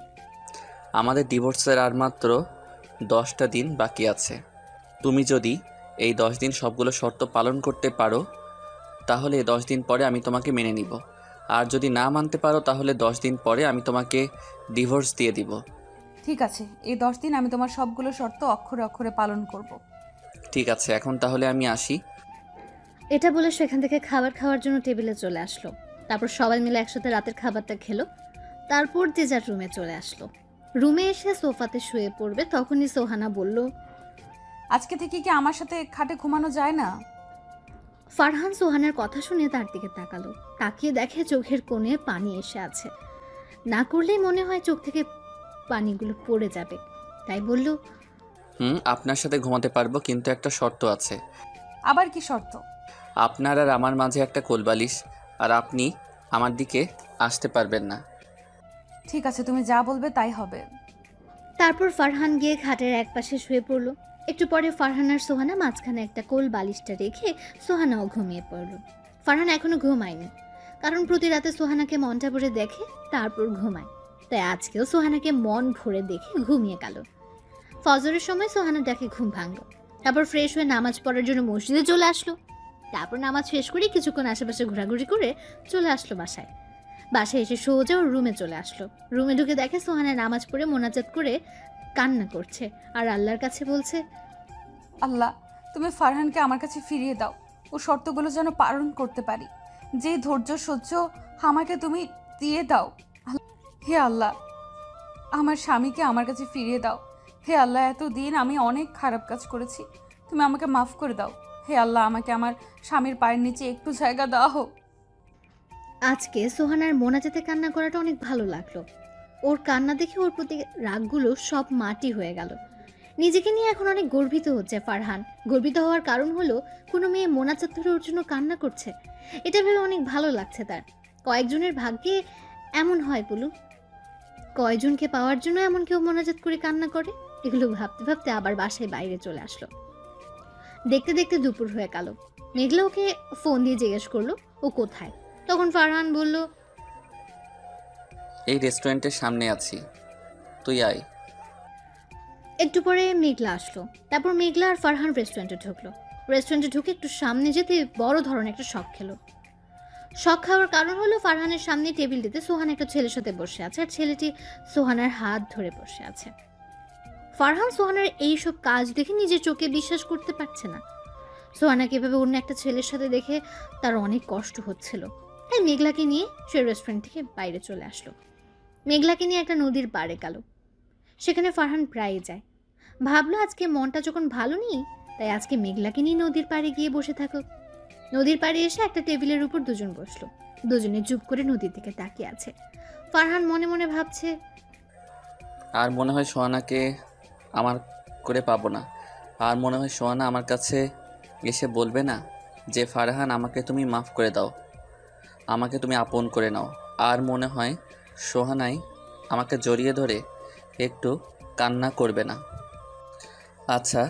আমাদের ডিভোর্সের আর মাত্র 10টা দিন বাকি আছে। তুমি যদি এই 10 দিন সবগুলো শর্ত পালন করতে পারো তাহলে 10 দিন পরে আমি তোমাকে মেনে নিব। আর যদি না মানতে পারো তাহলে 10 দিন পরে আমি তোমাকে ডিভোর্স দিয়ে দিব। ঠিক আছে, এই 10 দিন আমি তোমার সবগুলো শর্ত অক্ষরে অক্ষরে পালন করব। ঠিক আছে, এখন তাহলে আমি আসি। এটা বলে সেখান থেকে খাবার খাওয়ার জন্য টেবিলে চলে আসলো। তারপর সবাই মিলে একসাথে রাতের খাবারটা খেলো। তারপর যে যার রুমে চলে আসলো। রুমে এসে সোফাতে শুয়ে পড়বে তখনই সোহানা বলল, আজকে থেকে কি আমার সাথে খাটে ঘুমানো যায় না? ফারহান সোহানার কথা শুনে তার দিকে তাকালো। তাকিয়ে দেখে চোখের কোণে পানি এসে আছে। না করলেই মনে হয় চোখ থেকে পানিগুলো পড়ে যাবে, তাই বলল, আপনার সাথে ঘুমাতে পারবো, কিন্তু একটা শর্ত আছে। আবার কি শর্ত? আপনার আর আমার মাঝে একটা কোলবালিশ, আর আপনি আমার দিকে আসতে পারবেন না। ঠিক আছে, তুমি যা বলবে তাই হবে। তারপর ফারহান গিয়ে খাটের এক পাশে শুয়ে পড়ল। একটু পরে ফারহান আর সোহানা মাঝখানে একটা কোল বালিশটা রেখে সোহানাও ঘুমিয়ে পড়ল। ফারহান এখনো ঘুমায়নি, কারণ প্রতি রাতে সোহানাকে মনটা ভরে দেখে তারপর ঘুমায়। তাই আজকেও সোহানাকে মন ভরে দেখে ঘুমিয়ে গেল। ফজরের সময় সোহানা ডাকে ঘুম ভাঙল। তারপর ফ্রেশ হয়ে নামাজ পড়ার জন্য মসজিদে চলে আসলো। তারপর নামাজ শেষ করে কিছুক্ষণ আশেপাশে ঘোরাঘুরি করে চলে আসলো বাসায়। বাসায় এসে সোজা ওর রুমে চলে আসলো। রুমে ঢুকে দেখে সোহানা নামাজ পড়ে মোনাজাত করে কান্না করছে আর আল্লাহর কাছে বলছে, আল্লাহ, তুমি ফারহানকে আমার কাছে ফিরিয়ে দাও। ও শর্তগুলো যেন পালন করতে পারি। যে ধৈর্য সহ্য আমাকে তুমি দিয়ে দাও। হে আল্লাহ, আমার স্বামীকে আমার কাছে ফিরিয়ে দাও। হে আল্লাহ, এতদিন আমি অনেক খারাপ কাজ করেছি, তুমি আমাকে মাফ করে দাও। হে আল্লাহ, আমাকে আমার স্বামীর পায়ের নিচে একটু জায়গা দেওয়া হোক। আজকে সোহানার মোনাজাতে কান্না করাটা অনেক ভালো লাগলো। ওর কান্না দেখে ওর প্রতি রাগগুলো সব মাটি হয়ে গেল। নিজেকে নিয়ে এখন অনেক গর্বিত হচ্ছে ফারহান। গর্বিত হওয়ার কারণ হলো কোনো মেয়ে মোনাজাত ধরে ওর জন্য কান্না করছে। এটা ভেবে অনেক ভালো লাগছে তার। কয়েকজনের ভাগ্যে এমন হয় বলু, কয়জনকে পাওয়ার জন্য এমন কেউ মোনাজাত করে কান্না করে। এগুলো ভাবতে ভাবতে আবার বাসায় বাইরে চলে আসলো। দেখতে দেখতে দুপুর হয়ে গেল। মেঘলা ওকে ফোন দিয়ে জিজ্ঞেস করলো ও কোথায়। তখন ফারহান বলল, এই রেস্টুরেন্টের সামনে আছি, তুই আয়। একটু পরে মেঘলা আসলো। তারপর মেঘলা আর ফারহান রেস্টুরেন্টে ঢুকলো। রেস্টুরেন্টে ঢুকে একটু সামনে যেতে বড় ধরনের একটা শখ খেলো। শখ খাওয়ার কারণ হলো ফারহানের সামনে টেবিলটিতে সোহান একটা ছেলের সাথে বসে আছে আর ছেলেটি সোহানার হাত ধরে বসে আছে। ফারহান সোহানার এইসব কাজ দেখে নিজের চোখে বিশ্বাস করতে পারছে না। সোহানাকে এভাবে অন্য একটা ছেলের সাথে দেখে তার অনেক কষ্ট হচ্ছিল। তাই মেঘলাকে নিয়ে সে রেস্টুরেন্ট থেকে বাইরে চলে আসলো। মেঘলাকে নিয়ে একটা নদীর পাড়ে গেল। সেখানে ফারহান প্রায়ই যায়। ভাবলো আজকে মনটা যখন ভালো নেই, তাই আজকে মেঘলাকে নিয়ে নদীর পাড়ে গিয়ে বসে থাকুক। নদীর পাড়ে এসে একটা টেবিলের উপর দুজন বসলো। দুজনে চুপ করে নদীর দিকে তাকিয়ে আছে। ফারহান মনে মনে ভাবছে, আর মনে হয় সোহানাকে আমার করে পাবো না। আর মনে হয় সোহানা আমার কাছে এসে বলবে না যে ফারহান, আমাকে তুমি মাফ করে দাও, আমাকে তুমি আপন করে নাও। আর মনে হয় সোহানাই আমাকে জড়িয়ে ধরে একটু কান্না করবে না। আচ্ছা,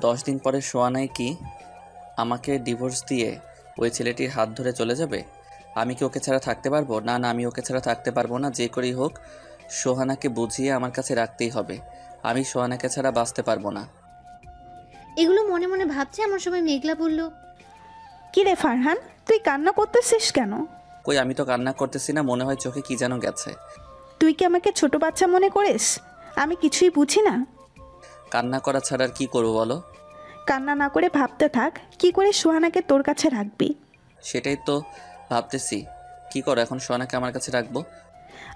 10 দিন পরে সোহানাই কি আমাকে ডিভোর্স দিয়ে ওই ছেলেটির হাত ধরে চলে যাবে? আমি কি ওকে ছাড়া থাকতে পারবো? না না, আমি ওকে ছাড়া থাকতে পারবো না। যে করেই হোক সোহানাকে বুঝিয়ে আমার কাছে রাখতেই হবে। আমি সোহানাকে ছাড়া বাঁচতে পারবো না। এগুলো মনে মনে ভাবছে এমন সময় মেঘলা বলল, কি রে ফারহান, তুই কান্না করতেছিস কেন? কই, আমি তো কান্না করতেছি না, মনে হয় চোখে কি যেন গেছে। তুই কি আমাকে ছোট বাচ্চা মনে করিস? আমি কিছুই বুঝি না। কান্না করা ছাড়া আর কি করবো বলো? কান্না না করে ভাবতে থাক কি করে সোহানাকে তোর কাছে রাখবি। সেটাই তো ভাবতেছি, কি করো এখন সোহানাকে আমার কাছে রাখবো?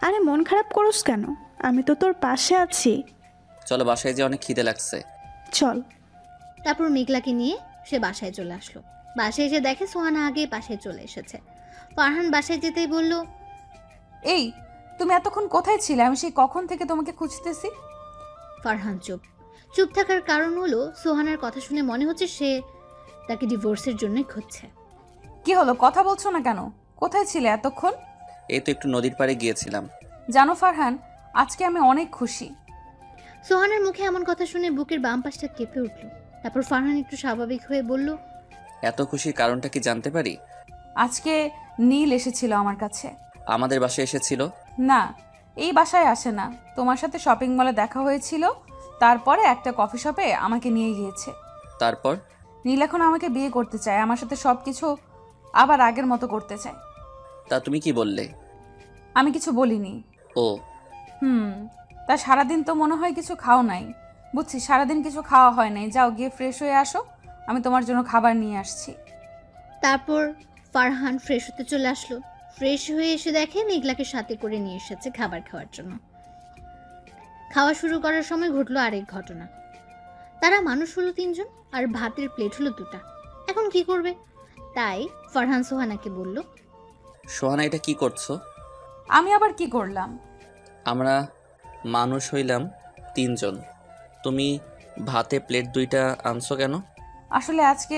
আরে মন খারাপ করোস কেন? আমি তো তোর পাশে আছি। চলো বাসায় যে অনেক খিদে লাগছে। চল। তারপর মেঘলাকে নিয়ে সে বাসায় চলে আসলো। বাসায় এসে দেখে সোহানা আগে বাসায় চলে এসেছে। ফারহান বাসায় যেতেই বলল, এই, তুমি এতক্ষণ কোথায় ছিলে? আমি সেই কখন থেকে তোমাকে খুঁজতেছি। ফারহান চুপ। চুপ থাকার কারণ হলো সোহানার কথা শুনে মনে হচ্ছে সে তাকে ডিভোর্সের জন্যই খুঁজছে। কি হলো, কথা বলছো না কেন? কোথায় ছিলে এতক্ষণ? এই তো একটু নদীর পাড়ে গিয়েছিলাম। জানো ফারহান, আজকে আমি অনেক খুশি। সোহানার মুখে এমন কথা শুনে বুকের বাম পাশটা কেঁপে উঠল। তারপর ফারহান একটু স্বাভাবিক হয়ে বলল, এত খুশির কারণটা কি জানতে পারি? আজকে নীল এসেছিল আমার কাছে। আমাদের বাসায় এসেছিল? না, এই বাসায় আসে না। তোমার সাথে শপিং মলে দেখা হয়েছিল, তারপরে একটা কফি শপে আমাকে নিয়ে গিয়েছে। তারপর? নীল এখন আমাকে বিয়ে করতে চায়, আমার সাথে সব কিছু আবার আগের মতো করতে চায়। তা তুমি কি বললে? আমি কিছু বলিনি। ও তা সারাদিন তো মনে হয় কিছু খাও নাই। বুঝছি, সারাদিন কিছু খাওয়া হয় নাই। যাও গিয়ে ফ্রেশ হয়ে আসো, আমি তোমার জন্য খাবার নিয়ে আসছি। তারপর ফারহান ফ্রেশ হতে চলে আসলো। ফ্রেশ হয়ে এসে দেখে মেঘলাকে সাথে করে নিয়ে এসেছে খাবার খাওয়ার জন্য। খাওয়া শুরু করার সময় ঘটলো আরেক ঘটনা। তারা মানুষ হলো 3 জন আর ভাতের প্লেট হলো 2টা। এখন কি করবে? তাই ফারহান সোহানাকে বলল, সোহানা, এটা কি করছো? আমি আবার কি করলাম? আমরা মানুষ হইলাম 3 জন, তুমি ভাতে প্লেট 2টা আনছো কেন? আসলে আজকে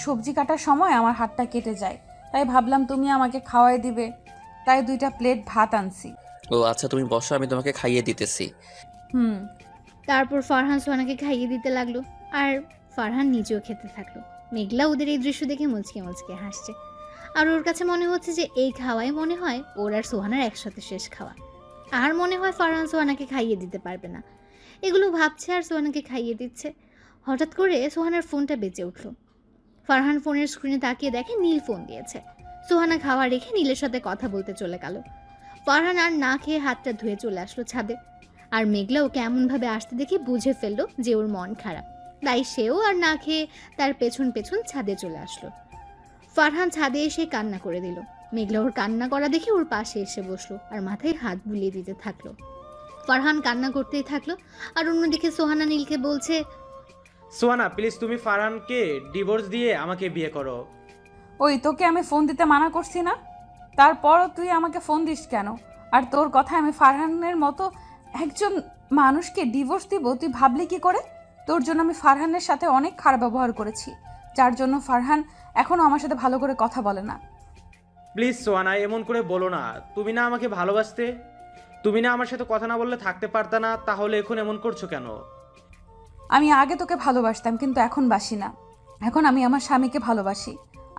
সবজি কাটার সময় আমার হাতটা কেটে যায়, তাই ভাবলাম তুমি আমাকে খাওয়াই দিবে, তাই 2টা প্লেট ভাত আনছি। ও আচ্ছা, তুমি বসো, আমি তোমাকে খাইয়ে দিতেছি। তারপর ফারহান সোহানাকে খাইয়ে দিতে লাগলো আর ফারহান নিজেও খেতে থাকলো। মেঘলা ওদের এই দৃশ্য দেখে মুচকে মুচকে হাসছে। আর ওর কাছে মনে হচ্ছে যে এই খাওয়াই মনে হয় ওর আর সোহানার একসাথে শেষ খাওয়া। আর মনে হয় ফারহান সোহানাকে খাইয়ে দিতে পারবে না। এগুলো ভাবছে আর সোহানাকে খাইয়ে দিচ্ছে। হঠাৎ করে সোহানার ফোনটা বেজে উঠল। ফারহান ফোনের স্ক্রিনে তাকিয়ে দেখে নীল ফোন দিয়েছে। সোহানা খাওয়া রেখে নীলের সাথে কথা বলতে চলে গেল। ফারহান আর না খেয়ে হাতটা ধুয়ে চলে আসলো ছাদে। আর মেঘলা ওকে এমনভাবে আসতে দেখে বুঝে ফেললো যে ওর মন খারাপ, তাই সেও আর না খেয়ে তার পেছন পেছন ছাদে চলে আসলো। ফারহান ছাদে এসে কান্না করে দিল। মেঘলা ওর কান্না করা দেখে ওর পাশে এসে বসলো আর মাথায় হাত বুলিয়ে দিতে থাকলো। ফারহান কান্না করতেই থাকলো আর অন্যদিকে সোহানা নীলকে বলছে, সোহানা প্লিজ, তুমি ফারহানকে ডিভোর্স দিয়ে আমাকে বিয়ে করো। ওই তোকে আমি ফোন দিতে মানা করছি না? তারপরও তুই আমাকে ফোন দিস কেন? আর তোর কথা আমি ফারহানের মতো একজন মানুষকে ডিভোর্স দিব তুই ভাবলি কি করে? তোর জন্য আমি ফারহানের সাথে অনেক খারাপ ব্যবহার করেছি, যার জন্য ফারহান এখনও আমার সাথে ভালো করে কথা বলে না। প্লিজ সোহানা, এমন করে বলো না। তুমি না আমাকে ভালোবাসতে, তুমি না আমার সাথে কথা না বললে থাকতে পারতা না, তাহলে এখন এমন করছো কেন? আমি আগে তোকে ভালোবাসতাম, কিন্তু এখন বাসি না। এখন আমি আমার স্বামীকে ভালোবাসি।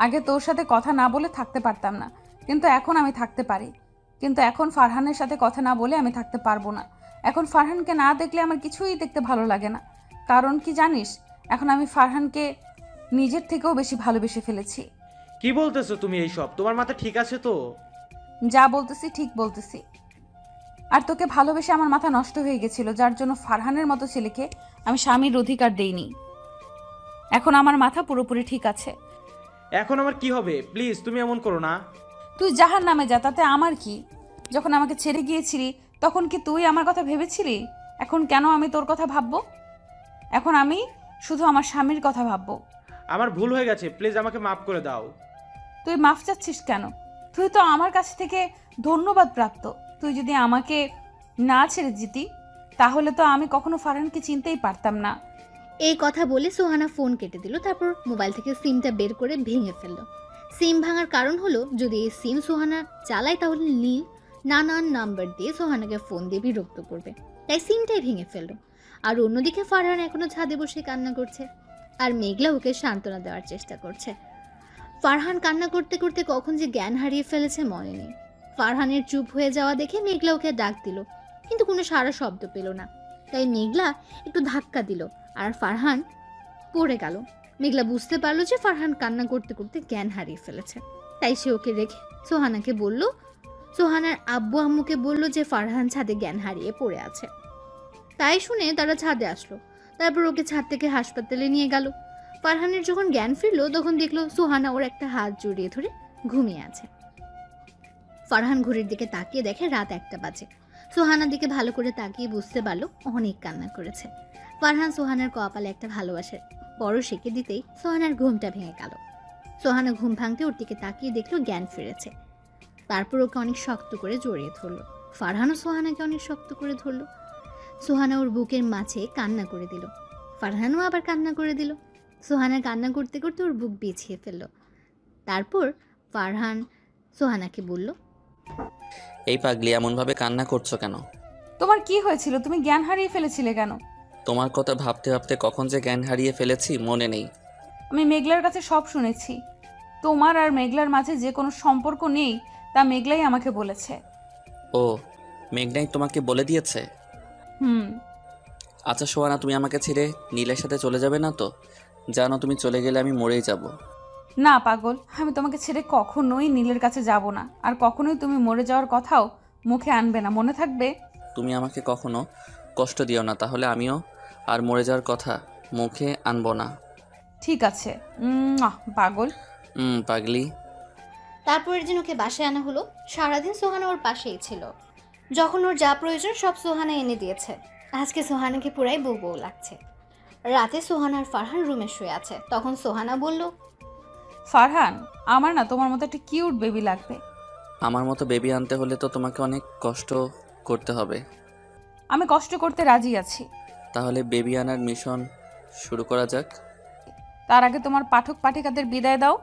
আগে তোর সাথে কথা না বলে থাকতে পারতাম না, কিন্তু এখন আমি থাকতে পারি। কিন্তু এখন ফারহানের সাথে কথা না বলে আমি থাকতে পারবো না। এখন ফারহানকে না দেখলে আমার কিছুই দেখতে ভালো লাগে না। কারণ কি জানিস, এখন আমি ফারহানকে নিজের থেকেও বেশি ভালোবেসে ফেলেছি। কি বলতেছো তুমি এইসব? তোমার মাথা ঠিক আছে তো? যা বলতেছি ঠিক বলতেছি। আর তোকে ভালোবেসে আমার মাথা নষ্ট হয়ে গেছিল, যার জন্য ফারহানের মতো ছেলেকে আমি স্বামীর অধিকার দেইনি। এখন আমার মাথা পুরোপুরি ঠিক আছে। এখন আমার কি হবে? প্লিজ তুমি এমন করো না। তুই জাহার নামে যা, তাতে আমার কি? যখন আমাকে ছেড়ে গিয়েছিলি তখন কি তুই আমার কথা ভেবেছিলি? এখন কেন আমি তোর কথা ভাববো? এখন আমি শুধু আমার স্বামীর কথা ভাববো। আমার ভুল হয়ে গেছে, প্লিজ আমাকে মাফ করে দাও। তুই মাফ চাচ্ছিস কেন? তুই তো আমার কাছ থেকে ধন্যবাদ প্রাপ্ত। তুই যদি আমাকে না ছেড়ে যেতি তাহলে তো আমি কখনো ফারহানকে চিনতেই পারতাম না। এই কথা বলে সোহানা ফোন কেটে দিল। তারপর মোবাইল থেকে সিমটা বের করে ভেঙে ফেললো। সিম ভাঙার কারণ হলো যদি এই সিম সোহানা চালায় তাহলে নীল নানান নাম্বার দিয়ে সোহানাকে ফোন দিয়ে বিরক্ত করবে, তাই সিমটাই ভেঙে ফেললো। আর অন্যদিকে ফারহান এখনো ছাদে বসে কান্না করছে আর মেঘলা ওকে সান্ত্বনা দেওয়ার চেষ্টা করছে। ফারহান কান্না করতে করতে কখন যে জ্ঞান হারিয়ে ফেলেছে মনে নেই। ফারহানের চুপ হয়ে যাওয়া দেখে মেঘলা ওকে ডাক দিল, কিন্তু কোনো সারা শব্দ পেল না। তাই মেঘলা একটু ধাক্কা দিল আর ফারহান পড়ে গেল। মেঘলা বুঝতে পারলো যে ফারহান কান্না করতে করতে জ্ঞান হারিয়ে ফেলেছে, তাই সে ওকে রেখে সোহানাকে বলল, সোহানার আব্বু আম্মুকে বলল যে ফারহান ছাদে জ্ঞান হারিয়ে পড়ে আছে। তাই শুনে তারা ছাদে আসলো। তারপর ওকে ছাদ থেকে হাসপাতালে নিয়ে গেল। ফারহানের যখন জ্ঞান ফিরলো তখন দেখলো সোহানা ওর একটা হাত জড়িয়ে ধরে ঘুমিয়ে আছে। ফারহান ঘড়ির দিকে তাকিয়ে দেখে রাত 1টা বাজে। সোহানার দিকে ভালো করে তাকিয়ে বুঝতে পারলো অনেক কান্না করেছে। ফারহান সোহানার কপালে একটা ভালোবাসার বড় সেঁকে দিতেই সোহানার ঘুমটা ভেঙে গেল। সোহানা ঘুম ভাঙতে ওর দিকে তাকিয়ে দেখলো জ্ঞান ফিরেছে। তারপর ওকে অনেক শক্ত করে জড়িয়ে ধরলো। ফারহানও সোহানাকে অনেক শক্ত করে ধরলো। সোহানা ওর বুকের মাঝে কান্না করে দিল। ফারহানও আবার কান্না করে দিল। সোহানা কান্না করতে করতে ওর বুক বিছিয়ে ফেলল। তারপর ফারহান সোহানাকে বলল, এই পাগলি এমনভাবে কান্না করছো কেন? তোমার কি হয়েছিল? তুমি জ্ঞান হারিয়ে ফেলেছিলে কেন? তোমার কথা ভাবতে ভাবতে কখন যে জ্ঞান হারিয়ে ফেলেছি মনে নেই। আমি মেঘলার কাছে সব শুনেছি। তোমার আর মেঘলার মাঝে যে কোনো সম্পর্ক নেই তা মেঘলাই আমাকে বলেছে। ও, মেঘনাই তোমাকে বলে দিয়েছে? হুম। আচ্ছা সোহানা, তুমি আমাকে ছেড়ে নীলের সাথে চলে যাবে না তো? জানো তুমি চলে গেলে আমি মরেই যাব। না পাগল, আমি তোমাকে ছেড়ে কখনোই নীলের কাছে যাব না, আর কখনোই তুমি মরে যাওয়ার কথাও মুখে আনবে না, মনে থাকবে? তুমি আমাকে কখনো কষ্ট দিও না, তাহলে আমিও আর মরে যাওয়ার কথা মুখে আনবো না। ঠিক আছে। পাগল। পাগলি। তারপরের দিন ওকে বাসায় আনা হলো। সারাদিন সোহানা ওর পাশেই ছিল। যখন ওর যা প্রয়োজন সব সোহানা এনে দিয়েছে। আজকে সোহানাকে পুরাই বউ বউ লাগছে। রাতে সোহানা আর ফারহান রুমে শুয়ে আছে। তখন সোহানা বলল, ফারহান, আমার না তোমার মতো একটা কিউট বেবি লাগবে। আমার মতো বেবি আনতে হলে তো তোমাকে অনেক কষ্ট করতে হবে। আমি কষ্ট করতে রাজি আছি। তাহলে বেবি আনার মিশন শুরু করা যাক। তার আগে তোমার পাঠক পাঠিকাদের বিদায় দাও।